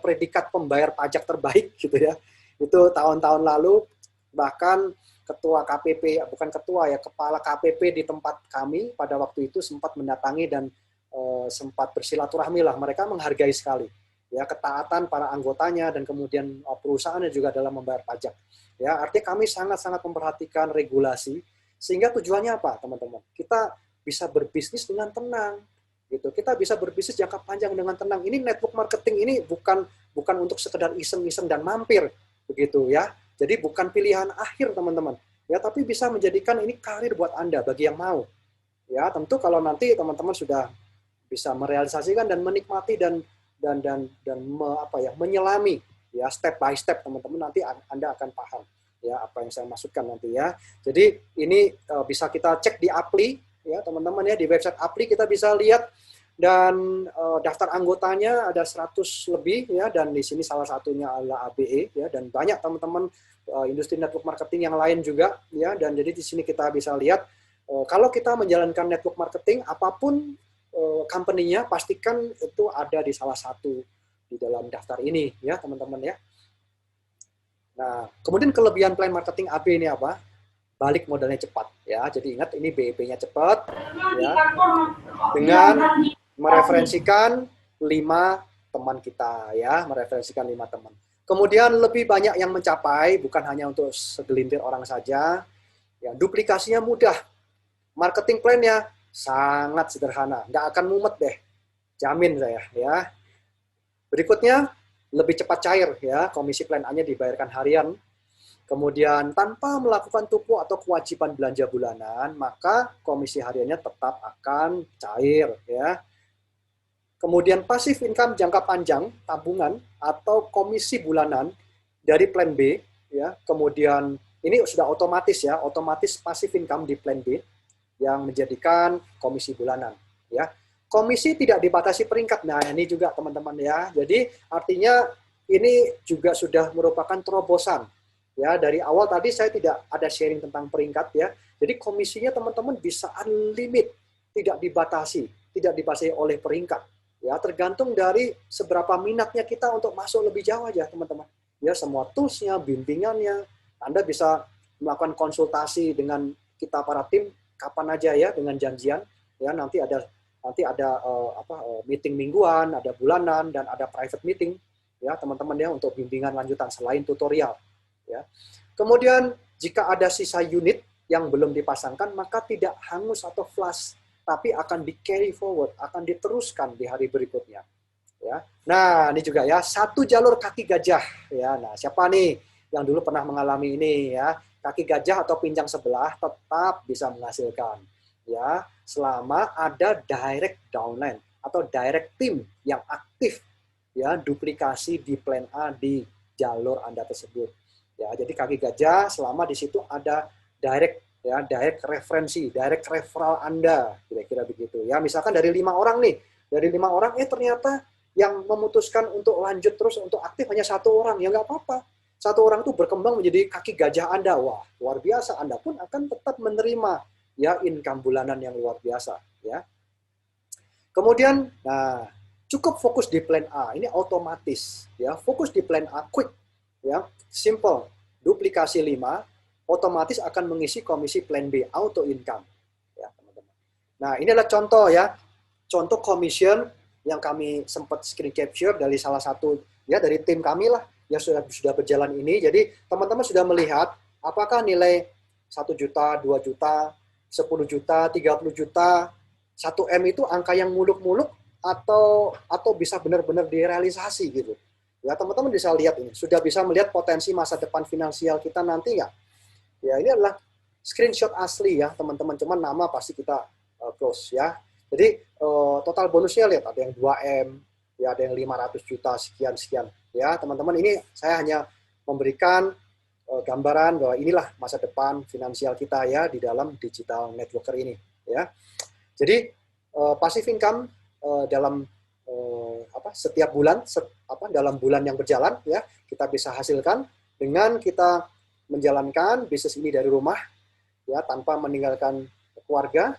predikat pembayar pajak terbaik gitu ya. Itu tahun-tahun lalu, bahkan ketua KPP, bukan ketua ya, kepala KPP di tempat kami pada waktu itu sempat mendatangi dan sempat bersilaturahmi lah. Mereka menghargai sekali ya ketaatan para anggotanya dan kemudian perusahaannya juga dalam membayar pajak. Ya, artinya kami sangat-sangat memperhatikan regulasi sehingga tujuannya apa, teman-teman? Kita bisa berbisnis dengan tenang. Gitu. Kita bisa berbisnis jangka panjang dengan tenang. Ini network marketing ini bukan untuk sekedar iseng-iseng dan mampir begitu ya. Jadi bukan pilihan akhir teman-teman, ya, tapi bisa menjadikan ini karir buat Anda bagi yang mau. Ya, tentu kalau nanti teman-teman sudah bisa merealisasikan dan menikmati dan menyelami ya step by step, teman-teman nanti Anda akan paham ya apa yang saya maksudkan nanti ya. Jadi ini bisa kita cek di Appli ya teman-teman ya, di website Appli kita bisa lihat, dan daftar anggotanya ada 100 lebih ya, dan di sini salah satunya adalah ABE ya, dan banyak teman-teman industri network marketing yang lain juga ya. Dan jadi di sini kita bisa lihat kalau kita menjalankan network marketing apapun company-nya, pastikan itu ada di salah satu di dalam daftar ini ya teman-teman ya. Nah, kemudian kelebihan plan marketing AB ini apa? Balik modalnya cepat ya. Jadi ingat ini BEP-nya cepat ya. Dengan mereferensikan 5 teman kita ya, mereferensikan 5 teman. Kemudian lebih banyak yang mencapai, bukan hanya untuk segelintir orang saja. Ya, duplikasinya mudah. Marketing plan-nya sangat sederhana, nggak akan mumet deh. Jamin saya ya. Berikutnya lebih cepat cair ya, komisi plan A-nya dibayarkan harian. Kemudian tanpa melakukan tupu atau kewajiban belanja bulanan, maka komisi hariannya tetap akan cair ya. Kemudian passive income jangka panjang, tabungan atau komisi bulanan dari plan B ya. Kemudian ini sudah otomatis ya, otomatis passive income di plan B yang menjadikan komisi bulanan ya. Komisi tidak dibatasi peringkat. Nah, ini juga teman-teman ya. Jadi artinya ini juga sudah merupakan terobosan. Ya, dari awal tadi saya tidak ada sharing tentang peringkat ya. Jadi komisinya teman-teman bisa unlimited, tidak dibatasi oleh peringkat. Ya, tergantung dari seberapa minatnya kita untuk masuk lebih jauh aja, teman-teman. Ya, semua toolsnya, bimbingannya, Anda bisa melakukan konsultasi dengan kita para tim kapan aja ya, dengan janjian. Ya, nanti ada meeting mingguan, ada bulanan, dan ada private meeting ya teman-teman ya untuk bimbingan lanjutan selain tutorial ya. Kemudian jika ada sisa unit yang belum dipasangkan, maka tidak hangus atau flush, tapi akan di carry forward, akan diteruskan di hari berikutnya ya. Nah, ini juga ya, satu jalur kaki gajah ya. Nah, siapa nih yang dulu pernah mengalami ini ya? Kaki gajah atau pinjang sebelah tetap bisa menghasilkan ya, selama ada direct downline atau direct team yang aktif ya, duplikasi di plan A di jalur Anda tersebut. Ya, jadi kaki gajah selama di situ ada direct ya, direct referensi, direct referral Anda, kira-kira begitu ya. Misalkan dari 5 orang nih, dari 5 orang ternyata yang memutuskan untuk lanjut terus untuk aktif hanya 1 orang, ya nggak apa-apa. 1 orang itu berkembang menjadi kaki gajah Anda. Wah, luar biasa. Anda pun akan tetap menerima ya income bulanan yang luar biasa ya. Kemudian nah, cukup fokus di plan A, ini otomatis ya. Fokus di plan A quick ya, simple. Duplikasi 5 otomatis akan mengisi komisi plan B auto income ya, teman-teman. Nah, ini adalah contoh ya. Contoh commission yang kami sempat screen capture dari salah satu ya dari tim kami lah yang sudah berjalan ini. Jadi teman-teman sudah melihat apakah nilai 1 juta, 2 juta, 10 juta, 30 juta, 1M itu angka yang muluk-muluk atau bisa benar-benar direalisasi gitu. Ya, teman-teman bisa lihat ini, sudah bisa melihat potensi masa depan finansial kita nanti nggak? Ya, ini adalah screenshot asli ya, teman-teman. Cuman nama pasti kita close ya. Jadi total bonusnya lihat ada yang 2M, ya ada yang 500 juta sekian-sekian. Ya, teman-teman, ini saya hanya memberikan gambaran bahwa inilah masa depan finansial kita ya di dalam digital networker ini ya. Jadi passive income dalam setiap bulan dalam bulan yang berjalan ya kita bisa hasilkan dengan kita menjalankan bisnis ini dari rumah ya tanpa meninggalkan keluarga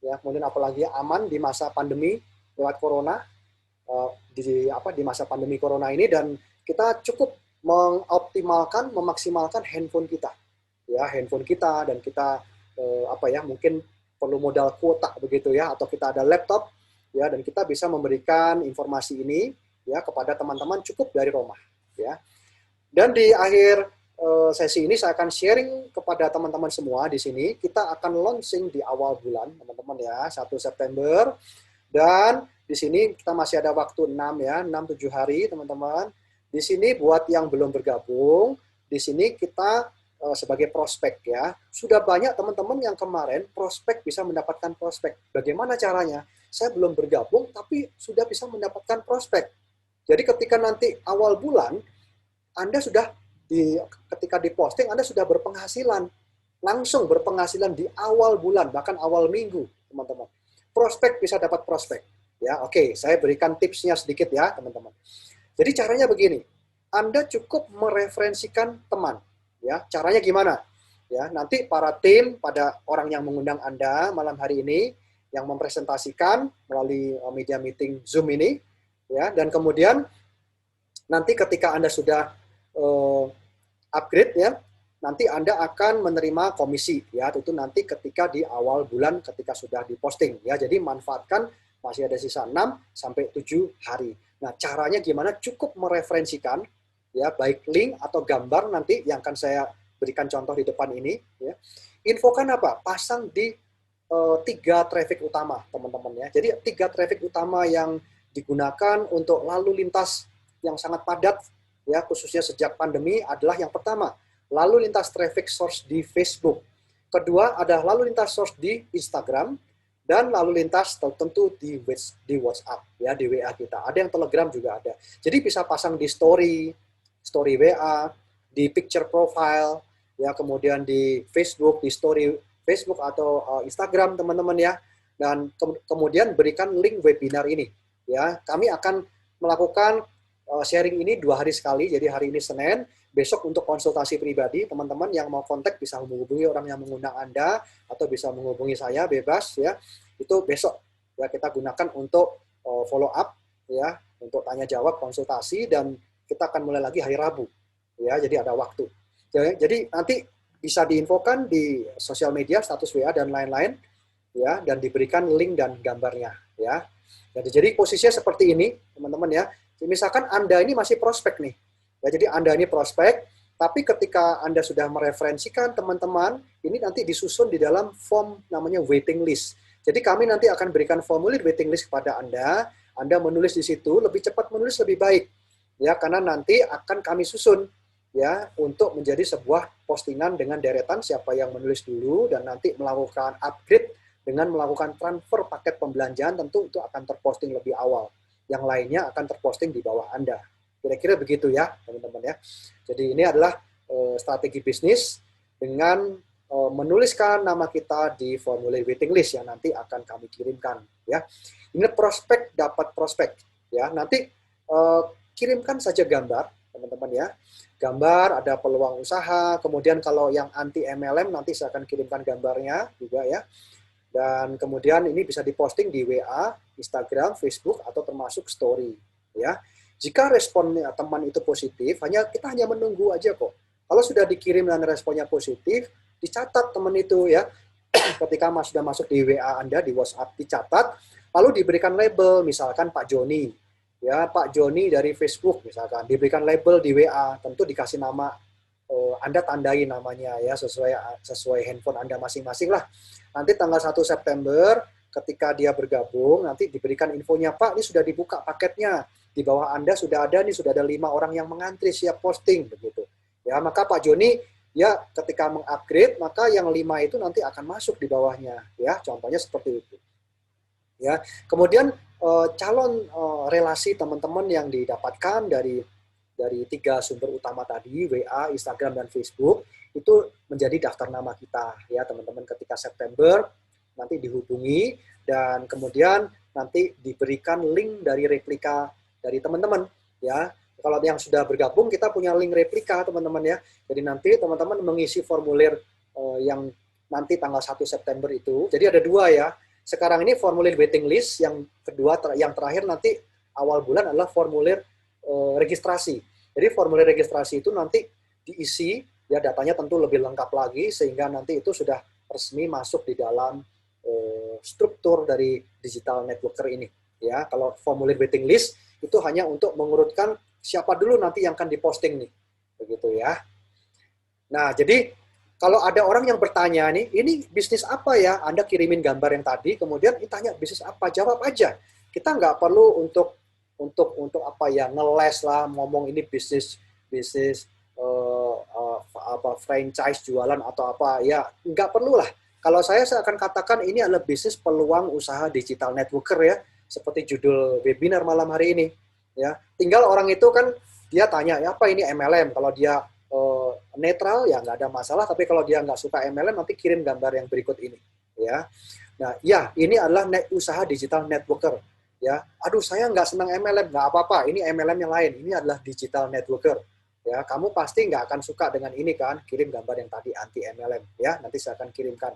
ya, kemudian apalagi aman di masa pandemi lewat corona di masa pandemi corona ini, dan kita cukup mengoptimalkan, memaksimalkan handphone kita, ya handphone kita, dan kita mungkin perlu modal kuota begitu ya, atau kita ada laptop ya, dan kita bisa memberikan informasi ini ya kepada teman-teman cukup dari rumah ya. Dan di akhir sesi ini saya akan sharing kepada teman-teman semua di sini, kita akan launching di awal bulan teman-teman ya, 1 September, dan di sini kita masih ada waktu 6-7 hari teman-teman. Di sini buat yang belum bergabung, di sini kita sebagai prospek ya. Sudah banyak teman-teman yang kemarin prospek bisa mendapatkan prospek. Bagaimana caranya? Saya belum bergabung tapi sudah bisa mendapatkan prospek. Jadi ketika nanti awal bulan, Anda sudah ketika diposting Anda sudah berpenghasilan. Langsung berpenghasilan di awal bulan, bahkan awal minggu, teman-teman. Prospek bisa dapat prospek. Ya, oke, saya berikan tipsnya sedikit ya, teman-teman. Jadi caranya begini, Anda cukup mereferensikan teman. Ya, caranya gimana? Ya, nanti para tim, pada orang yang mengundang Anda malam hari ini, yang mempresentasikan melalui media meeting Zoom ini, ya, dan kemudian nanti ketika Anda sudah upgrade ya, nanti Anda akan menerima komisi ya, itu nanti ketika di awal bulan ketika sudah diposting ya. Jadi manfaatkan, masih ada sisa 6-7 hari. Nah, caranya gimana? Cukup mereferensikan ya, baik link atau gambar nanti yang akan saya berikan contoh di depan ini ya. Infokan apa? Pasang di 3 traffic utama, teman-teman ya. Jadi 3 traffic utama yang digunakan untuk lalu lintas yang sangat padat ya, khususnya sejak pandemi adalah yang pertama, lalu lintas traffic source di Facebook. Kedua ada lalu lintas source di Instagram, dan lalu lintas tentu di WhatsApp, ya, di WA kita. Ada yang Telegram juga ada. Jadi bisa pasang di story WA, di picture profile, ya, kemudian di Facebook, di story Facebook atau Instagram, teman-teman, ya. Dan kemudian berikan link webinar ini, ya. Kami akan melakukan sharing ini 2 hari sekali. Jadi hari ini Senin, besok untuk konsultasi pribadi, teman-teman yang mau kontak bisa menghubungi orang yang mengundang Anda atau bisa menghubungi saya bebas, ya. Itu besok, ya, kita gunakan untuk follow up, ya, untuk tanya jawab, konsultasi, dan kita akan mulai lagi hari Rabu, ya. Jadi ada waktu. Jadi nanti bisa diinfokan di sosial media, status WA dan lain-lain, ya, dan diberikan link dan gambarnya, ya. Jadi posisinya seperti ini, teman-teman, ya. Misalkan Anda ini masih prospek nih. Ya, jadi Anda ini prospek, tapi ketika Anda sudah mereferensikan teman-teman, ini nanti disusun di dalam form namanya waiting list. Jadi kami nanti akan berikan formulir waiting list kepada Anda menulis di situ, lebih cepat menulis lebih baik. Ya, karena nanti akan kami susun, ya, untuk menjadi sebuah postingan dengan deretan siapa yang menulis dulu, dan nanti melakukan upgrade dengan melakukan transfer paket pembelanjaan, tentu itu akan terposting lebih awal. Yang lainnya akan terposting di bawah Anda. Kira-kira begitu, ya, teman-teman, ya. Jadi ini adalah strategi bisnis dengan menuliskan nama kita di formulir waiting list yang nanti akan kami kirimkan, ya. Ini prospek dapat prospek, ya. Nanti kirimkan saja gambar, teman-teman, ya. Gambar, ada peluang usaha, kemudian kalau yang anti MLM nanti saya akan kirimkan gambarnya juga, ya. Dan kemudian ini bisa diposting di WA, Instagram, Facebook, atau termasuk story, ya. Jika responnya teman itu positif, kita hanya menunggu aja kok. Kalau sudah dikirim dan responnya positif, dicatat teman itu, ya. Ketika sudah masuk di WA Anda, di WhatsApp, dicatat, lalu diberikan label, misalkan Pak Joni, ya, Pak Joni dari Facebook, misalkan, diberikan label di WA, tentu dikasih nama, Anda tandai namanya, ya, sesuai handphone Anda masing-masing lah. Nanti tanggal 1 September, ketika dia bergabung, nanti diberikan infonya, Pak, ini sudah dibuka paketnya, di bawah Anda sudah ada 5 orang yang mengantri siap posting, begitu. Ya, maka Pak Joni, ya, ketika mengupgrade, maka yang 5 itu nanti akan masuk di bawahnya, ya, contohnya seperti itu. Ya, kemudian calon relasi teman-teman yang didapatkan dari 3 sumber utama tadi, WA, Instagram, dan Facebook, itu menjadi daftar nama kita, ya, teman-teman. Ketika September nanti dihubungi, dan kemudian nanti diberikan link dari replika dari teman-teman, ya. Kalau yang sudah bergabung, kita punya link replika, teman-teman, ya. Jadi nanti teman-teman mengisi formulir yang nanti tanggal 1 September itu. Jadi ada 2, ya. Sekarang ini formulir waiting list, yang kedua, yang terakhir nanti awal bulan adalah formulir registrasi. Jadi formulir registrasi itu nanti diisi, ya, datanya tentu lebih lengkap lagi, sehingga nanti itu sudah resmi masuk di dalam struktur dari digital networker ini, ya. Kalau formulir waiting list itu hanya untuk mengurutkan siapa dulu nanti yang akan diposting nih, begitu, ya. Nah, jadi kalau ada orang yang bertanya nih, ini bisnis apa ya? Anda kirimin gambar yang tadi, kemudian ditanya bisnis apa, jawab aja. Kita nggak perlu untuk apa ya, ngeles lah, ngomong ini bisnis franchise jualan atau apa, ya, nggak perlu lah. Kalau saya akan katakan ini adalah bisnis peluang usaha digital networker, ya, seperti judul webinar malam hari ini, ya. Tinggal orang itu kan dia tanya, ya, apa ini MLM? Kalau dia netral, ya nggak ada masalah. Tapi kalau dia nggak suka MLM, nanti kirim gambar yang berikut ini, ya. Nah, ya, ini adalah usaha digital networker, ya. Aduh, saya nggak senang MLM, nggak apa-apa. Ini MLM yang lain. Ini adalah digital networker, ya. Kamu pasti nggak akan suka dengan ini kan? Kirim gambar yang tadi anti MLM, ya. Nanti saya akan kirimkan.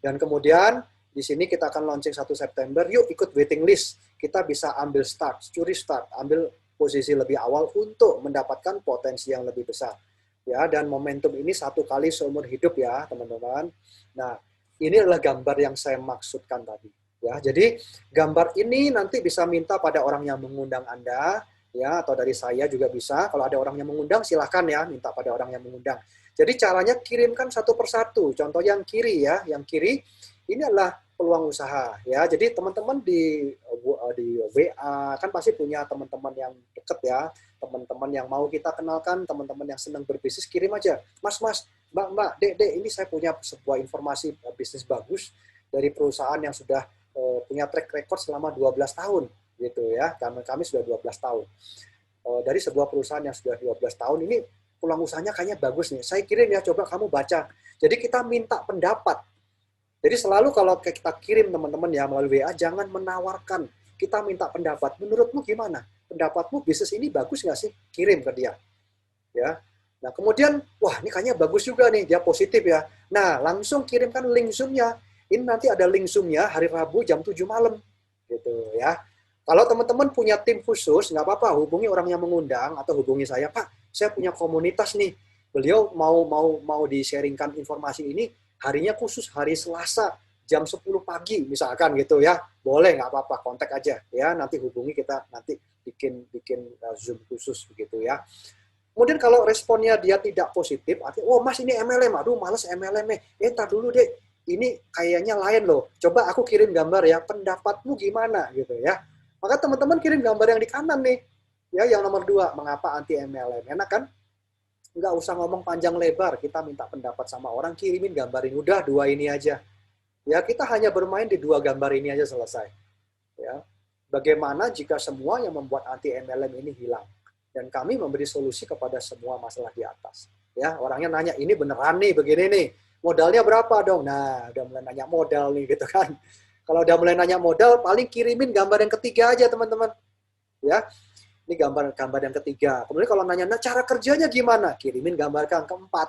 Dan kemudian di sini kita akan launching 1 September. Yuk ikut waiting list. Kita bisa ambil curi start, ambil posisi lebih awal untuk mendapatkan potensi yang lebih besar. Ya, dan momentum ini 1 kali seumur hidup, ya, teman-teman. Nah, ini adalah gambar yang saya maksudkan tadi, ya. Jadi gambar ini nanti bisa minta pada orang yang mengundang Anda, ya, atau dari saya juga bisa. Kalau ada orang yang mengundang, silahkan, ya, minta pada orang yang mengundang. Jadi caranya kirimkan satu persatu. Contoh yang kiri, ya, yang kiri ini adalah peluang usaha, ya. Jadi teman-teman di WA kan pasti punya teman-teman yang dekat, ya, teman-teman yang mau kita kenalkan, teman-teman yang senang berbisnis, kirim aja. Mas, Mbak, Dek, ini saya punya sebuah informasi bisnis bagus dari perusahaan yang sudah punya track record selama 12 tahun gitu ya. Karena kami sudah 12 tahun. Dari sebuah perusahaan yang sudah 12 tahun ini peluang usahanya kayaknya bagus nih. Saya kirim ya, coba kamu baca. Jadi kita minta pendapat. Jadi selalu kalau kita kirim teman-teman ya melalui WA, jangan menawarkan. Kita minta pendapat. Menurutmu gimana? Pendapatmu bisnis ini bagus nggak sih? Kirim ke dia. Ya. Nah kemudian, wah ini kayaknya bagus juga nih, dia positif ya. Nah langsung kirimkan link Zoom-nya. Ini nanti ada link Zoom-nya hari Rabu jam 7 malam. Gitu ya. Kalau teman-teman punya tim khusus, nggak apa-apa, hubungi orang yang mengundang atau hubungi saya, Pak, saya punya komunitas nih. Beliau mau di-sharingkan informasi ini harinya khusus hari Selasa jam 10 pagi misalkan gitu ya. Boleh, nggak apa-apa, kontak aja ya. Nanti hubungi kita, nanti bikin Zoom khusus begitu ya. Kemudian kalau responnya dia tidak positif, artinya, oh mas ini MLM, aduh males MLM-nya. Ntar dulu deh, ini kayaknya lain loh. Coba aku kirim gambar ya, pendapatmu gimana gitu ya. Maka teman-teman kirim gambar yang di kanan nih. Ya, yang nomor 2, mengapa anti MLM? Enak kan? Nggak usah ngomong panjang lebar, kita minta pendapat sama orang, kirimin gambar ini. Udah 2 ini aja. Ya, kita hanya bermain di 2 gambar ini aja selesai. Ya. Bagaimana jika semua yang membuat anti MLM ini hilang? Dan kami memberi solusi kepada semua masalah di atas. Ya, orangnya nanya, ini beneran nih, begini nih. Modalnya berapa dong? Nah, udah mulai nanya modal nih gitu kan. Kalau udah mulai nanya modal, paling kirimin gambar yang ketiga aja teman-teman. Ya, ini gambar yang ketiga. Kemudian kalau nanya, nah cara kerjanya gimana? Kirimin gambar yang keempat.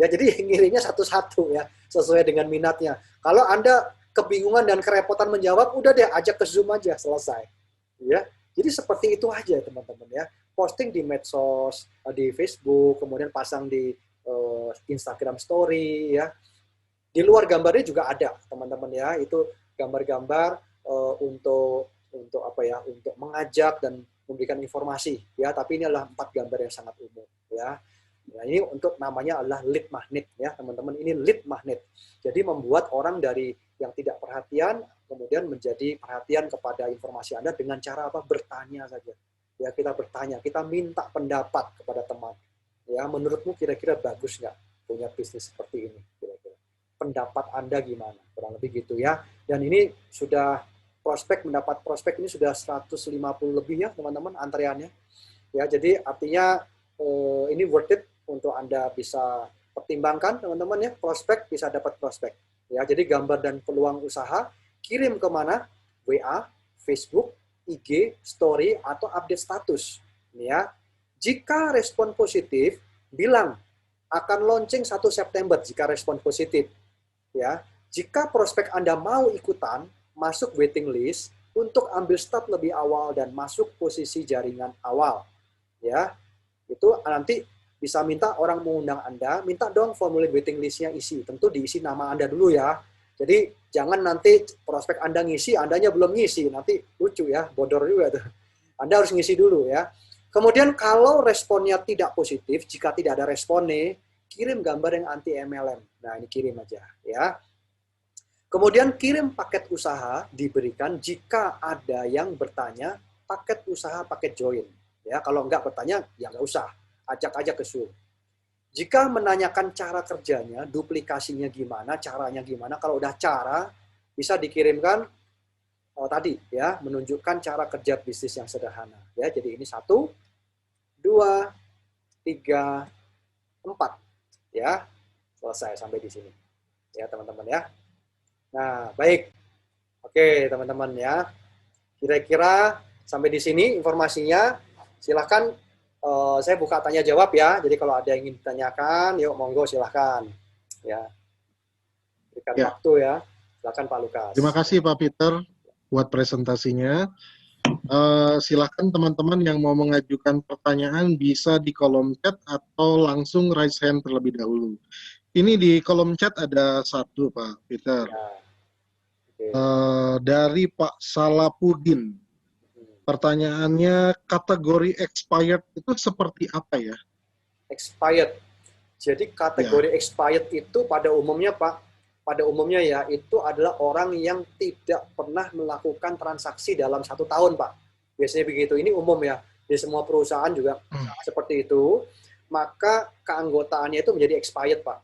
Ya, jadi ngirimnya satu-satu ya, sesuai dengan minatnya. Kalau Anda kebingungan dan kerepotan menjawab, udah deh ajak ke Zoom aja, selesai. Ya, jadi seperti itu aja teman-teman ya. Posting di medsos, di Facebook, kemudian pasang di Instagram Story ya. Di luar gambarnya juga ada teman-teman ya. Itu gambar-gambar untuk apa ya? Untuk mengajak dan memberikan informasi ya. Tapi ini adalah 4 gambar yang sangat umum ya. Nah, ini untuk namanya adalah lead magnet ya teman-teman. Ini lead magnet. Jadi membuat orang dari yang tidak perhatian kemudian menjadi perhatian kepada informasi Anda dengan cara apa? Bertanya saja. Ya, kita bertanya, kita minta pendapat kepada teman. Ya, menurutmu kira-kira bagus nggak punya bisnis seperti ini? Kira-kira pendapat Anda gimana? Kurang lebih gitu ya. Dan ini sudah mendapat prospek ini sudah 150 lebih ya teman-teman antreannya. Ya, jadi artinya ini worth it untuk Anda bisa pertimbangkan teman-teman ya, prospek bisa dapat prospek. Ya, jadi gambar dan peluang usaha kirim ke mana? WA, Facebook, IG, story, atau update status. Ya. Jika respon positif, bilang akan launching 1 September jika respon positif. Ya. Jika prospek Anda mau ikutan, masuk waiting list untuk ambil start lebih awal dan masuk posisi jaringan awal. Ya. Itu nanti bisa minta orang mengundang Anda, minta dong formulir waiting list-nya isi. Tentu diisi nama Anda dulu ya. Jadi jangan nanti prospek Anda ngisi, Andanya belum ngisi, nanti lucu ya, bodor juga tuh. Anda harus ngisi dulu ya. Kemudian kalau responnya tidak positif, jika tidak ada responnya, kirim gambar yang anti MLM. Nah ini kirim aja ya. Kemudian kirim paket usaha diberikan jika ada yang bertanya paket usaha paket join. Ya kalau nggak bertanya ya nggak usah, ajak aja ke Zoom. Jika menanyakan cara kerjanya, duplikasinya gimana, caranya gimana, kalau udah cara, bisa dikirimkan tadi ya, menunjukkan cara kerja bisnis yang sederhana. Ya, jadi ini 1, 2, 3, 4. Ya, selesai sampai di sini. Ya, teman-teman ya. Nah, baik. Oke, teman-teman ya. Kira-kira sampai di sini informasinya. Silakan. Saya buka tanya jawab ya. Jadi kalau ada yang ingin ditanyakan, yuk monggo silahkan. Ya, berikan waktu ya. Silakan Pak Lukas. Terima kasih Pak Peter buat presentasinya. Silahkan teman-teman yang mau mengajukan pertanyaan bisa di kolom chat atau langsung raise hand terlebih dahulu. Ini di kolom chat ada 1 Pak Peter. Ya. Okay. Dari Pak Salapudin. Pertanyaannya, kategori expired itu seperti apa ya? Expired. Jadi kategori expired itu pada umumnya Pak, ya itu adalah orang yang tidak pernah melakukan transaksi dalam 1 tahun Pak. Biasanya begitu. Ini umum ya. di semua perusahaan juga seperti itu, maka keanggotaannya itu menjadi expired, Pak.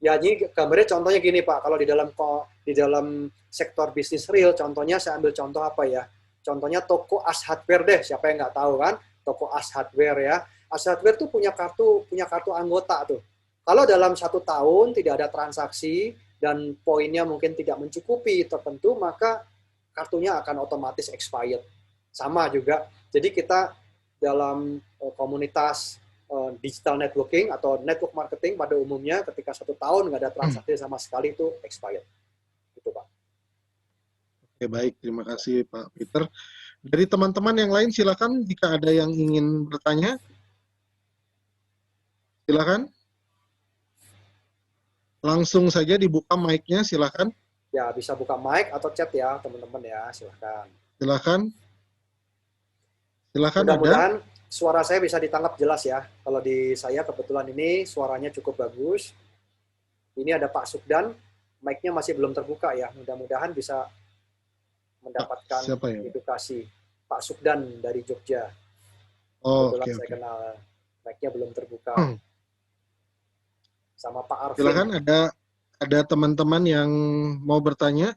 Ya, jadi gambarnya contohnya gini, Pak. Kalau di dalam sektor bisnis real, contohnya saya ambil contoh apa ya? Contohnya toko As Hardware deh. Siapa yang nggak tahu kan? Toko As Hardware ya. As Hardware tuh punya kartu anggota tuh. Kalau dalam 1 tahun tidak ada transaksi dan poinnya mungkin tidak mencukupi tertentu, maka kartunya akan otomatis expired. Sama juga. Jadi kita dalam komunitas digital networking atau network marketing pada umumnya ketika 1 tahun nggak ada transaksi sama sekali itu expired. Gitu, Pak. Oke, baik. Terima kasih, Pak Peter. Dari teman-teman yang lain, silakan jika ada yang ingin bertanya. Silakan. Langsung saja dibuka mic-nya, silakan. Ya, bisa buka mic atau chat ya, teman-teman ya, silahkan. Silakan. Silakan, ada. Mudah-mudahan suara saya bisa ditangkap jelas ya. Kalau di saya kebetulan ini suaranya cukup bagus. Ini ada Pak Sugdan, mic-nya masih belum terbuka ya. Mudah-mudahan bisa mendapatkan edukasi. Pak Sugdan dari Jogja. Oh, kebetulan oke. Saya kenal, mic-nya belum terbuka. Sama Pak Arvin. Silakan, ada teman-teman yang mau bertanya.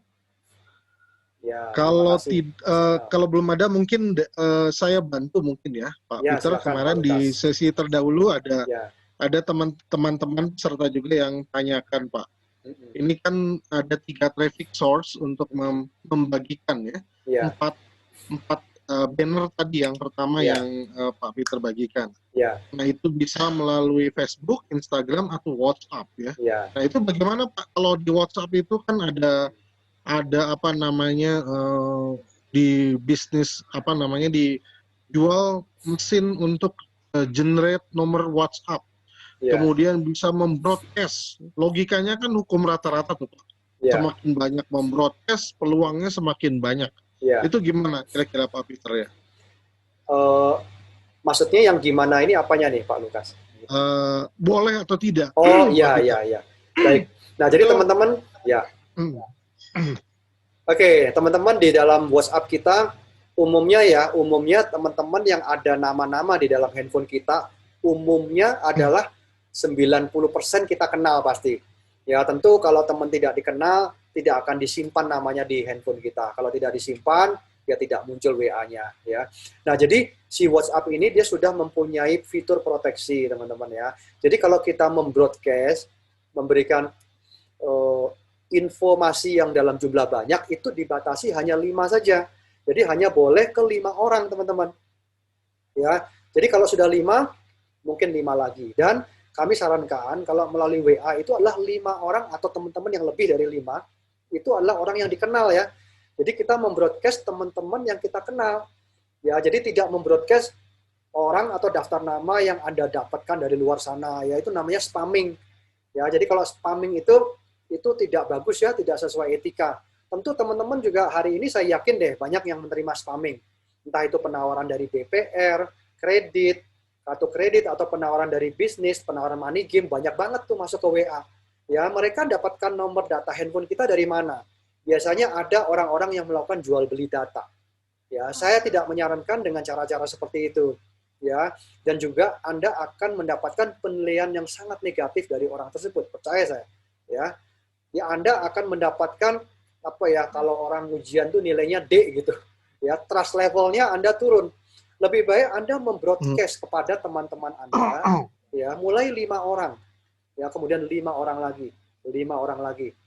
Ya, kalau belum ada mungkin saya bantu mungkin ya, Pak ya, Peter. silakan, Kemarin Pak di sesi terdahulu ada teman-teman peserta juga yang tanyakan, Pak. Ini kan ada 3 traffic source untuk membagikan ya. Ya. 4 banner tadi yang pertama yang Pak Peter bagikan. Ya. Nah, itu bisa melalui Facebook, Instagram, atau WhatsApp ya. Nah, itu bagaimana Pak? Kalau di WhatsApp itu kan ada apa namanya di bisnis apa namanya dijual mesin untuk generate nomor WhatsApp. Kemudian bisa membroadcast. Logikanya kan hukum rata-rata tuh Pak. Semakin banyak membroadcast, peluangnya semakin banyak. Itu gimana kira-kira Pak Peter ya? Maksudnya yang gimana ini apanya nih Pak Lukas? Boleh atau tidak? Oh iya. Baik. Nah jadi teman-teman ya. Oke, teman-teman di dalam WhatsApp kita umumnya teman-teman yang ada nama-nama di dalam handphone kita umumnya adalah 90% kita kenal pasti. Ya tentu kalau teman tidak dikenal tidak akan disimpan namanya di handphone kita. Kalau tidak disimpan ya tidak muncul WA-nya ya. Nah, jadi si WhatsApp ini dia sudah mempunyai fitur proteksi teman-teman ya. Jadi kalau kita membroadcast memberikan informasi yang dalam jumlah banyak itu dibatasi hanya 5 saja. Jadi hanya boleh ke 5 orang, teman-teman. Ya. Jadi kalau sudah 5, mungkin 5 lagi. Dan kami sarankan kalau melalui WA itu adalah 5 orang atau teman-teman yang lebih dari 5, itu adalah orang yang dikenal ya. Jadi kita membroadcast teman-teman yang kita kenal. Ya, jadi tidak membroadcast orang atau daftar nama yang Anda dapatkan dari luar sana, ya itu namanya spamming. Ya, jadi kalau spamming itu tidak bagus ya, tidak sesuai etika. Tentu teman-teman juga hari ini saya yakin deh banyak yang menerima spamming. Entah itu penawaran dari BPR, kredit, kartu kredit, atau penawaran dari bisnis, penawaran money game, banyak banget tuh masuk ke WA. Ya, mereka dapatkan nomor data handphone kita dari mana? Biasanya ada orang-orang yang melakukan jual beli data. Ya, saya tidak menyarankan dengan cara-cara seperti itu. Ya, dan juga Anda akan mendapatkan penilaian yang sangat negatif dari orang tersebut, percaya saya. Ya, Anda akan mendapatkan apa ya, kalau orang ujian tuh nilainya D gitu. Ya, trust levelnya Anda turun. Lebih baik Anda membroadcast kepada teman-teman Anda, ya, mulai 5 orang. Ya, kemudian 5 orang lagi, 5 orang lagi.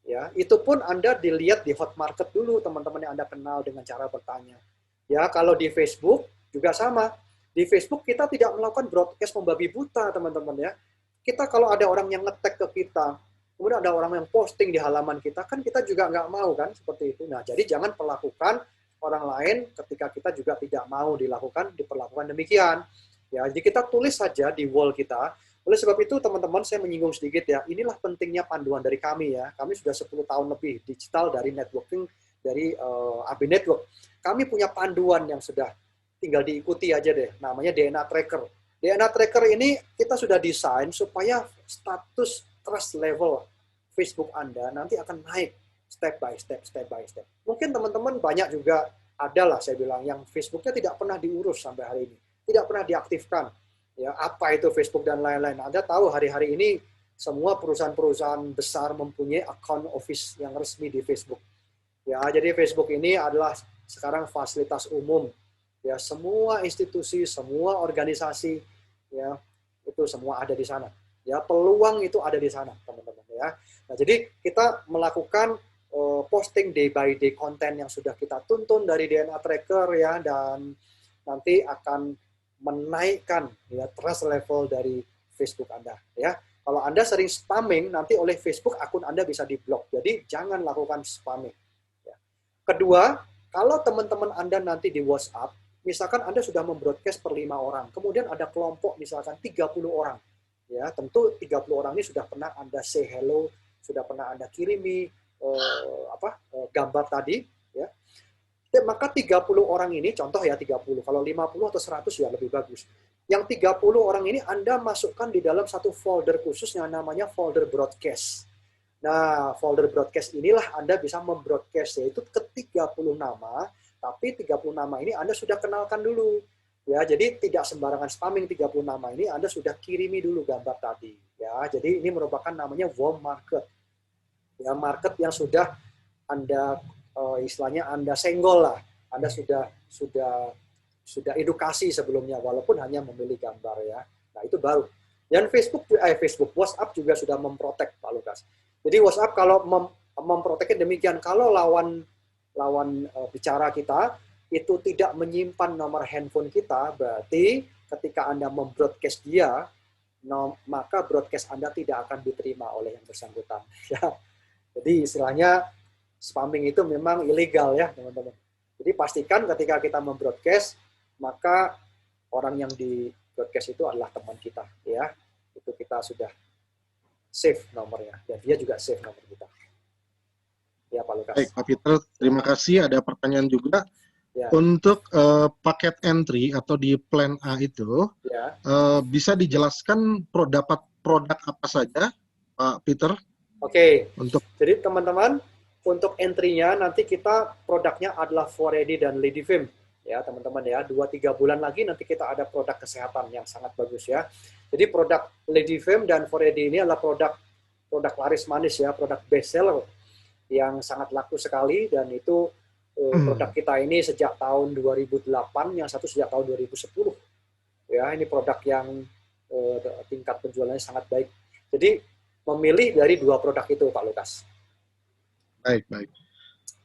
Ya, itu pun Anda dilihat di hot market dulu teman-teman yang Anda kenal dengan cara bertanya. Ya, kalau di Facebook juga sama. Di Facebook kita tidak melakukan broadcast membabi buta, teman-teman ya. Kita kalau ada orang yang nge-tag ke kita, kemudian ada orang yang posting di halaman kita, kan kita juga nggak mau kan seperti itu. Nah, jadi jangan perlakukan orang lain ketika kita juga tidak mau diperlakukan demikian. Ya, jadi kita tulis saja di wall kita. Oleh sebab itu, teman-teman, saya menyinggung sedikit ya, inilah pentingnya panduan dari kami ya. Kami sudah 10 tahun lebih digital dari networking, dari AB Network. Kami punya panduan yang sudah tinggal diikuti aja deh, namanya DNA Tracker. DNA Tracker ini kita sudah desain supaya status trust level Facebook Anda nanti akan naik step by step. Mungkin teman-teman banyak juga adalah saya bilang yang Facebooknya tidak pernah diurus sampai hari ini. tidak pernah diaktifkan. Ya, apa itu Facebook dan lain-lain. Anda tahu hari-hari ini semua perusahaan-perusahaan besar mempunyai account office yang resmi di Facebook. Ya, jadi Facebook ini adalah sekarang fasilitas umum. Ya, semua institusi, semua organisasi, ya, itu semua ada di sana. Ya, peluang itu ada di sana, teman-teman, ya. Nah, jadi kita melakukan posting day by day konten yang sudah kita tuntun dari DNA Tracker, ya, dan nanti akan menaikkan, ya, trust level dari Facebook Anda, ya. Kalau Anda sering spamming, nanti oleh Facebook akun Anda bisa diblok. Jadi jangan lakukan spamming. Ya. Kedua, kalau teman-teman Anda nanti di WhatsApp, misalkan Anda sudah membroadcast per 5 orang, kemudian ada kelompok misalkan 30 orang. Ya, tentu 30 orang ini sudah pernah Anda say hello, sudah pernah Anda kirimi gambar tadi, ya. Maka 30 orang ini, contoh ya 30, kalau 50 atau 100 ya lebih bagus. Yang 30 orang ini Anda masukkan di dalam satu folder khusus yang namanya folder broadcast. Nah, folder broadcast inilah Anda bisa membroadcast, yaitu ke 30 nama, tapi 30 nama ini Anda sudah kenalkan dulu. Ya, jadi tidak sembarangan spamming 30 nama ini, Anda sudah kirimi dulu gambar tadi. Ya, jadi ini merupakan namanya warm market. Ya, market yang sudah Anda istilahnya Anda senggol lah, Anda sudah edukasi sebelumnya walaupun hanya memilih gambar, ya. Nah, itu baru. Dan WhatsApp juga sudah memprotek, Pak Lukas. Jadi WhatsApp kalau memproteknya demikian, kalau lawan bicara kita itu tidak menyimpan nomor handphone kita, berarti ketika Anda membroadcast dia, maka broadcast Anda tidak akan diterima oleh yang bersangkutan. Ya. Jadi istilahnya spamming itu memang ilegal, ya, teman-teman. Jadi pastikan ketika kita membroadcast, maka orang yang di broadcast itu adalah teman kita, ya. Itu kita sudah save nomornya, dan dia juga save nomor kita. Ya, Pak Lukas. Baik, Pak Peter, terima kasih. Ada pertanyaan juga. Ya. Untuk paket entry atau di plan A itu, Ya. Bisa dijelaskan dapat produk apa saja, Pak Peter? Oke. Untuk Jadi teman-teman, untuk entry-nya nanti kita produknya adalah Foredy dan Ledivim, ya teman-teman, ya. 2-3 bulan lagi nanti kita ada produk kesehatan yang sangat bagus, ya. Jadi produk Ledivim dan Foredy ini adalah produk laris manis, ya, produk best seller yang sangat laku sekali, dan itu produk kita ini sejak tahun 2008, yang satu sejak tahun 2010. Ya, ini produk yang tingkat penjualannya sangat baik. Jadi memilih dari 2 produk itu, Pak Lukas. Baik.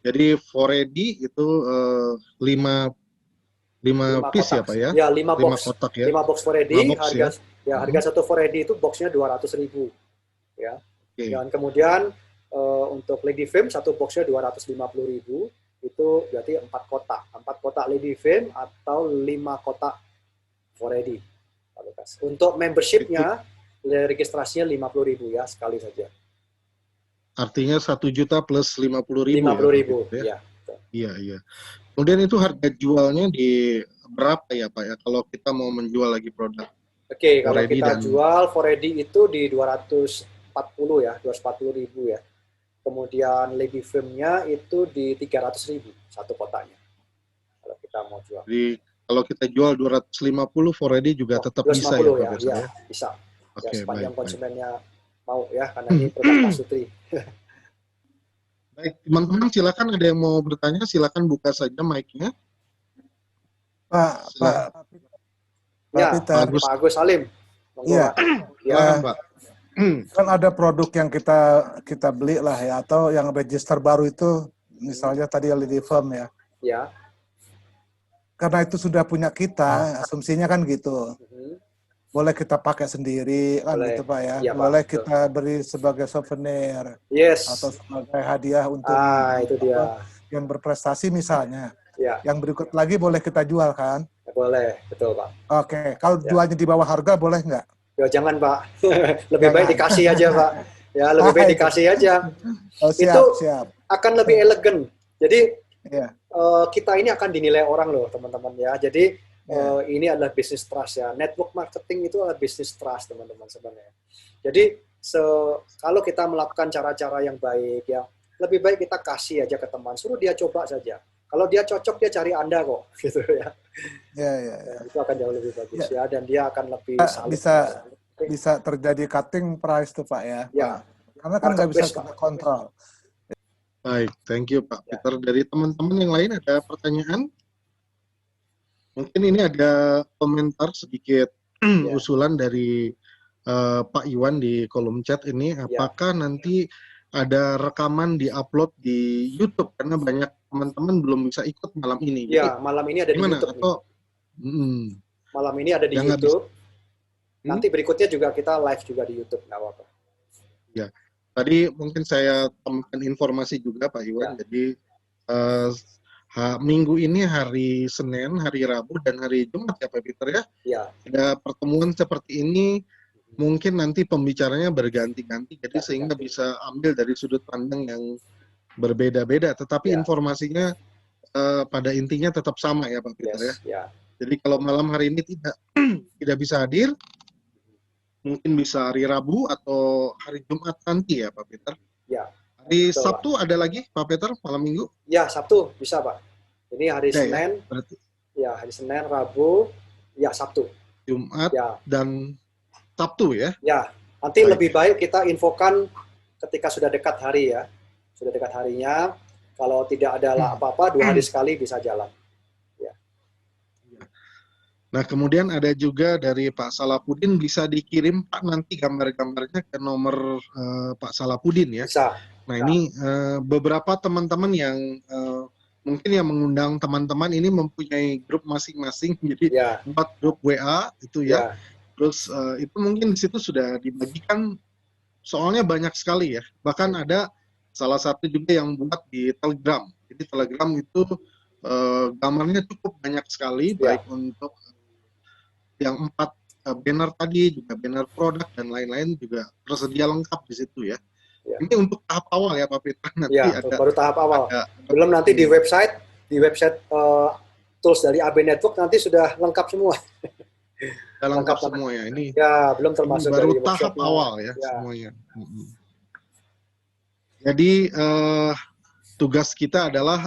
Jadi Foredy itu 5 piece kotak. ya, Pak, ya? Ya, 5 box. Kotak, ya? 5 box Foredy, harga satu Foredy itu boxnya 200.000. Ya. Okay. Dan kemudian untuk Ledivim satu boxnya 250.000, itu berarti 4 kotak. 4 kotak Ledivim atau 5 kotak Foredy, Pak Lukas. Untuk membership-nya, registrasinya 50.000, ya, sekali saja. Artinya 1 juta plus 50.000. 50.000, ya? Ya. Iya. Kemudian itu harga jualnya di berapa ya, Pak, ya, kalau kita mau menjual lagi produk? Oke, kalau kita jual Foredy itu di 240, ya, 240.000, ya. Kemudian Ledivim-nya itu di 300.000 satu kotaknya. Kalau kita mau jual. Jadi kalau kita jual 250, Foredy juga tetap 250, bisa, ya, Pak, ya, bisa. Oke, ya, sepanjang baik. konsumennya mau, ya, karena ini produk Pak Sutri. Baik, teman-teman, silakan ada yang mau bertanya, silakan buka saja mic-nya. Pak Peter. Pak Agus Salim. Iya. Silakan, Pak. Kan ada produk yang kita beli lah, ya, atau yang register baru itu, misalnya tadi Ledivim, ya. Ya. Karena itu sudah punya kita, asumsinya kan gitu. Boleh kita pakai sendiri, kan, gitu, Pak, ya. Ya, boleh Pak, kita beri sebagai souvenir. Yes. Atau sebagai hadiah untuk itu dia. yang berprestasi misalnya. Ya. Yang berikut lagi boleh kita jual, kan? Boleh, betul, Pak. Oke, kalau jualnya di bawah harga boleh nggak? Ya, jangan, Pak. Lebih baik dikasih aja, Pak. Ya, lebih baik dikasih aja. Siap. Akan lebih elegan. Jadi ya. Kita ini akan dinilai orang loh, teman-teman, ya. Jadi ini adalah business trust, ya. Network marketing itu adalah business trust, teman-teman, sebenarnya. Jadi kalau kita melakukan cara-cara yang baik, ya, lebih baik kita kasih aja ke teman, suruh dia coba saja. Kalau dia cocok, dia cari Anda kok, gitu ya. Ya, ya, ya. Ya, itu akan jauh lebih bagus Ya. ya, dan dia akan lebih salut. Bisa terjadi cutting price tuh Pak ya, Ya. Pak. Karena kan nggak bisa Marketplace, kita Pak. kontrol. Baik, thank you Pak Ya. Peter. Dari teman-teman yang lain ada pertanyaan? Mungkin ini ada komentar sedikit Ya. usulan dari Pak Iwan di kolom chat ini. Apakah nanti ada rekaman di-upload di YouTube? Karena banyak teman-teman belum bisa ikut malam ini. Ya, Jadi, malam ini ada di gimana? YouTube. Atau, Malam ini ada di yang nggak YouTube. bisa- Nanti berikutnya juga kita live juga di YouTube, nggak apa-apa. Ya, tadi mungkin saya tambahkan informasi juga Pak Iwan. Ya. Jadi minggu ini hari Senin, hari Rabu, dan hari Jumat ya Pak Peter ya. Ya. Ada pertemuan seperti ini. Mungkin nanti pembicaranya berganti-ganti, jadi sehingga bisa ambil dari sudut pandang yang berbeda-beda. Tetapi Ya. informasinya pada intinya tetap sama ya Pak Peter ya. Ya. Jadi kalau malam hari ini tidak bisa hadir, mungkin bisa hari Rabu atau hari Jumat nanti ya Pak Peter. Ya. Hari Betul, Sabtu ada lagi Pak Peter malam minggu? Ya, Sabtu bisa Pak. Ini hari Ada Senin, ya? Berarti ya hari Senin, Rabu, ya Sabtu. Jumat Ya. dan Sabtu ya. Ya, nanti Baik. lebih baik kita infokan ketika sudah dekat hari ya. Sudah dekat harinya. Kalau tidak ada apa-apa, 2 hari sekali bisa jalan. Nah, kemudian ada juga dari Pak Salapudin, bisa dikirim Pak nanti gambar-gambarnya ke nomor Pak Salapudin ya. Bisa. Nah, ini beberapa teman-teman yang mungkin yang mengundang teman-teman ini mempunyai grup masing-masing, jadi Ya. buat grup WA itu ya. Ya. Terus itu mungkin di situ sudah dibagikan, soalnya banyak sekali ya. Bahkan ada salah satu juga yang buat di Telegram. Jadi Telegram itu gambarnya cukup banyak sekali, Ya. baik untuk yang 4 banner tadi, juga banner produk dan lain-lain juga tersedia lengkap di situ ya. Ya. Ini untuk tahap awal ya Pak Peter, nanti Ya, ada baru tahap awal. ada- Belum nanti di website tools dari AB Network nanti sudah lengkap semua. Udah lengkap lengkap semua ya. Ini Ya, belum termasuk baru dari tahap workshopnya. awal ya, Ya. semuanya. Jadi tugas kita adalah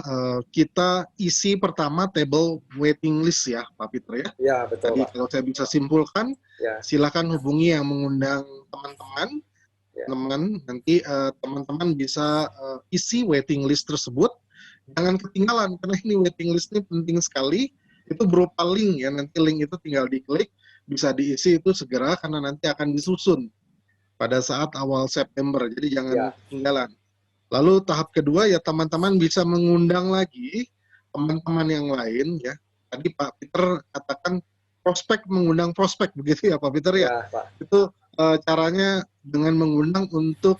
kita isi pertama table waiting list ya Pak Peter ya. Ya, betul Jadi Pak. kalau saya bisa simpulkan, Ya. silakan hubungi yang mengundang teman-teman. Ya. Nanti teman-teman bisa isi waiting list tersebut. Jangan ketinggalan, karena ini waiting list ini penting sekali. Itu berupa link ya, nanti link itu tinggal diklik, bisa diisi itu segera, karena nanti akan disusun pada saat awal September. Jadi jangan Ya. ketinggalan. Lalu tahap kedua ya teman-teman bisa mengundang lagi teman-teman yang lain ya. Tadi Pak Peter katakan prospek mengundang prospek, begitu ya Pak Peter ya. Ya, Pak. Itu caranya dengan mengundang untuk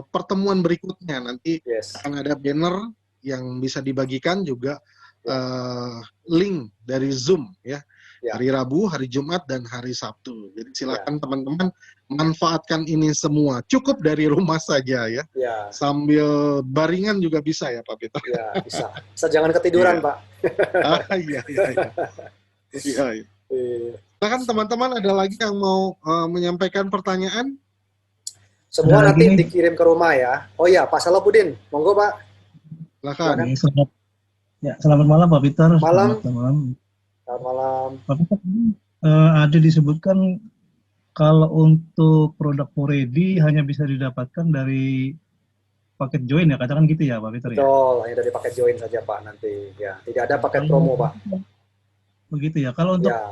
pertemuan berikutnya. Nanti Yes. akan ada banner yang bisa dibagikan juga, link dari Zoom ya. Ya. Hari Rabu, hari Jumat, dan hari Sabtu. Jadi silakan teman-teman manfaatkan ini semua. Cukup dari rumah saja ya. Ya. Sambil baringan juga bisa ya Pak Peter. Ya, bisa. Bisa jangan ketiduran, Iya. Pak. Iya. Iya. Iya. Silakan teman-teman, ada lagi yang mau menyampaikan pertanyaan? Semua Ada nanti lagi nih. dikirim ke rumah ya. Oh iya, Pak Salapudin. Monggo, Pak. Silakan. Oke, selamat malam Pak Peter. Malam. Selamat malam. Selamat malam. Pak Peter, ada disebutkan kalau untuk produk Foredi hanya bisa didapatkan dari paket join ya, katakan gitu ya Pak Peter ya? Betul, hanya dari paket join saja, Pak, nanti. Ya, tidak ada paket promo, Pak. Begitu ya. Kalau untuk Ya,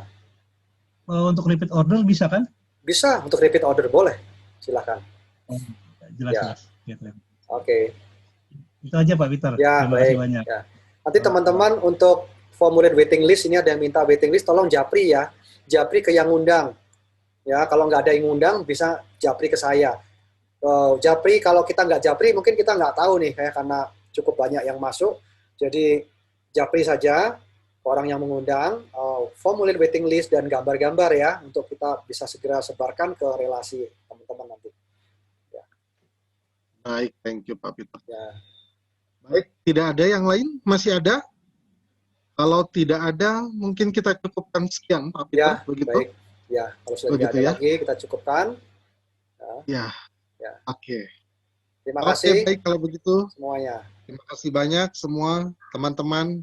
untuk repeat order bisa kan? bisa untuk repeat order, boleh. Silahkan. Jelas-jelas. Gitu. Oke. Itu aja Pak Peter. Ya, Terima kasih baik. banyak. Ya. Nanti teman-teman untuk formulir waiting list, ini ada yang minta waiting list, tolong japri ya. Japri ke yang undang. Ya, kalau nggak ada yang undang, bisa japri ke saya. Japri, kalau kita nggak japri, mungkin kita nggak tahu nih, ya, karena cukup banyak yang masuk. Jadi, japri saja ke orang yang mengundang, formulir waiting list dan gambar-gambar ya, untuk kita bisa segera sebarkan ke relasi teman-teman nanti. Baik, thank you Pak Peter. Ya. Baik, tidak ada yang lain? Masih ada? Kalau tidak ada, mungkin kita cukupkan sekian Pak Peter, Ya, begitu? baik. Ya, kalau sudah Begitu tidak ada ya? lagi, kita cukupkan. Ya. Ya. Oke. Terima Oke, kasih baik kalau begitu. semuanya. Terima kasih banyak semua teman-teman.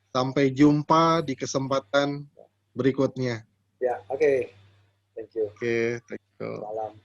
Sampai jumpa di kesempatan berikutnya. Ya, oke. Thank you. Oke, thank you. Salam.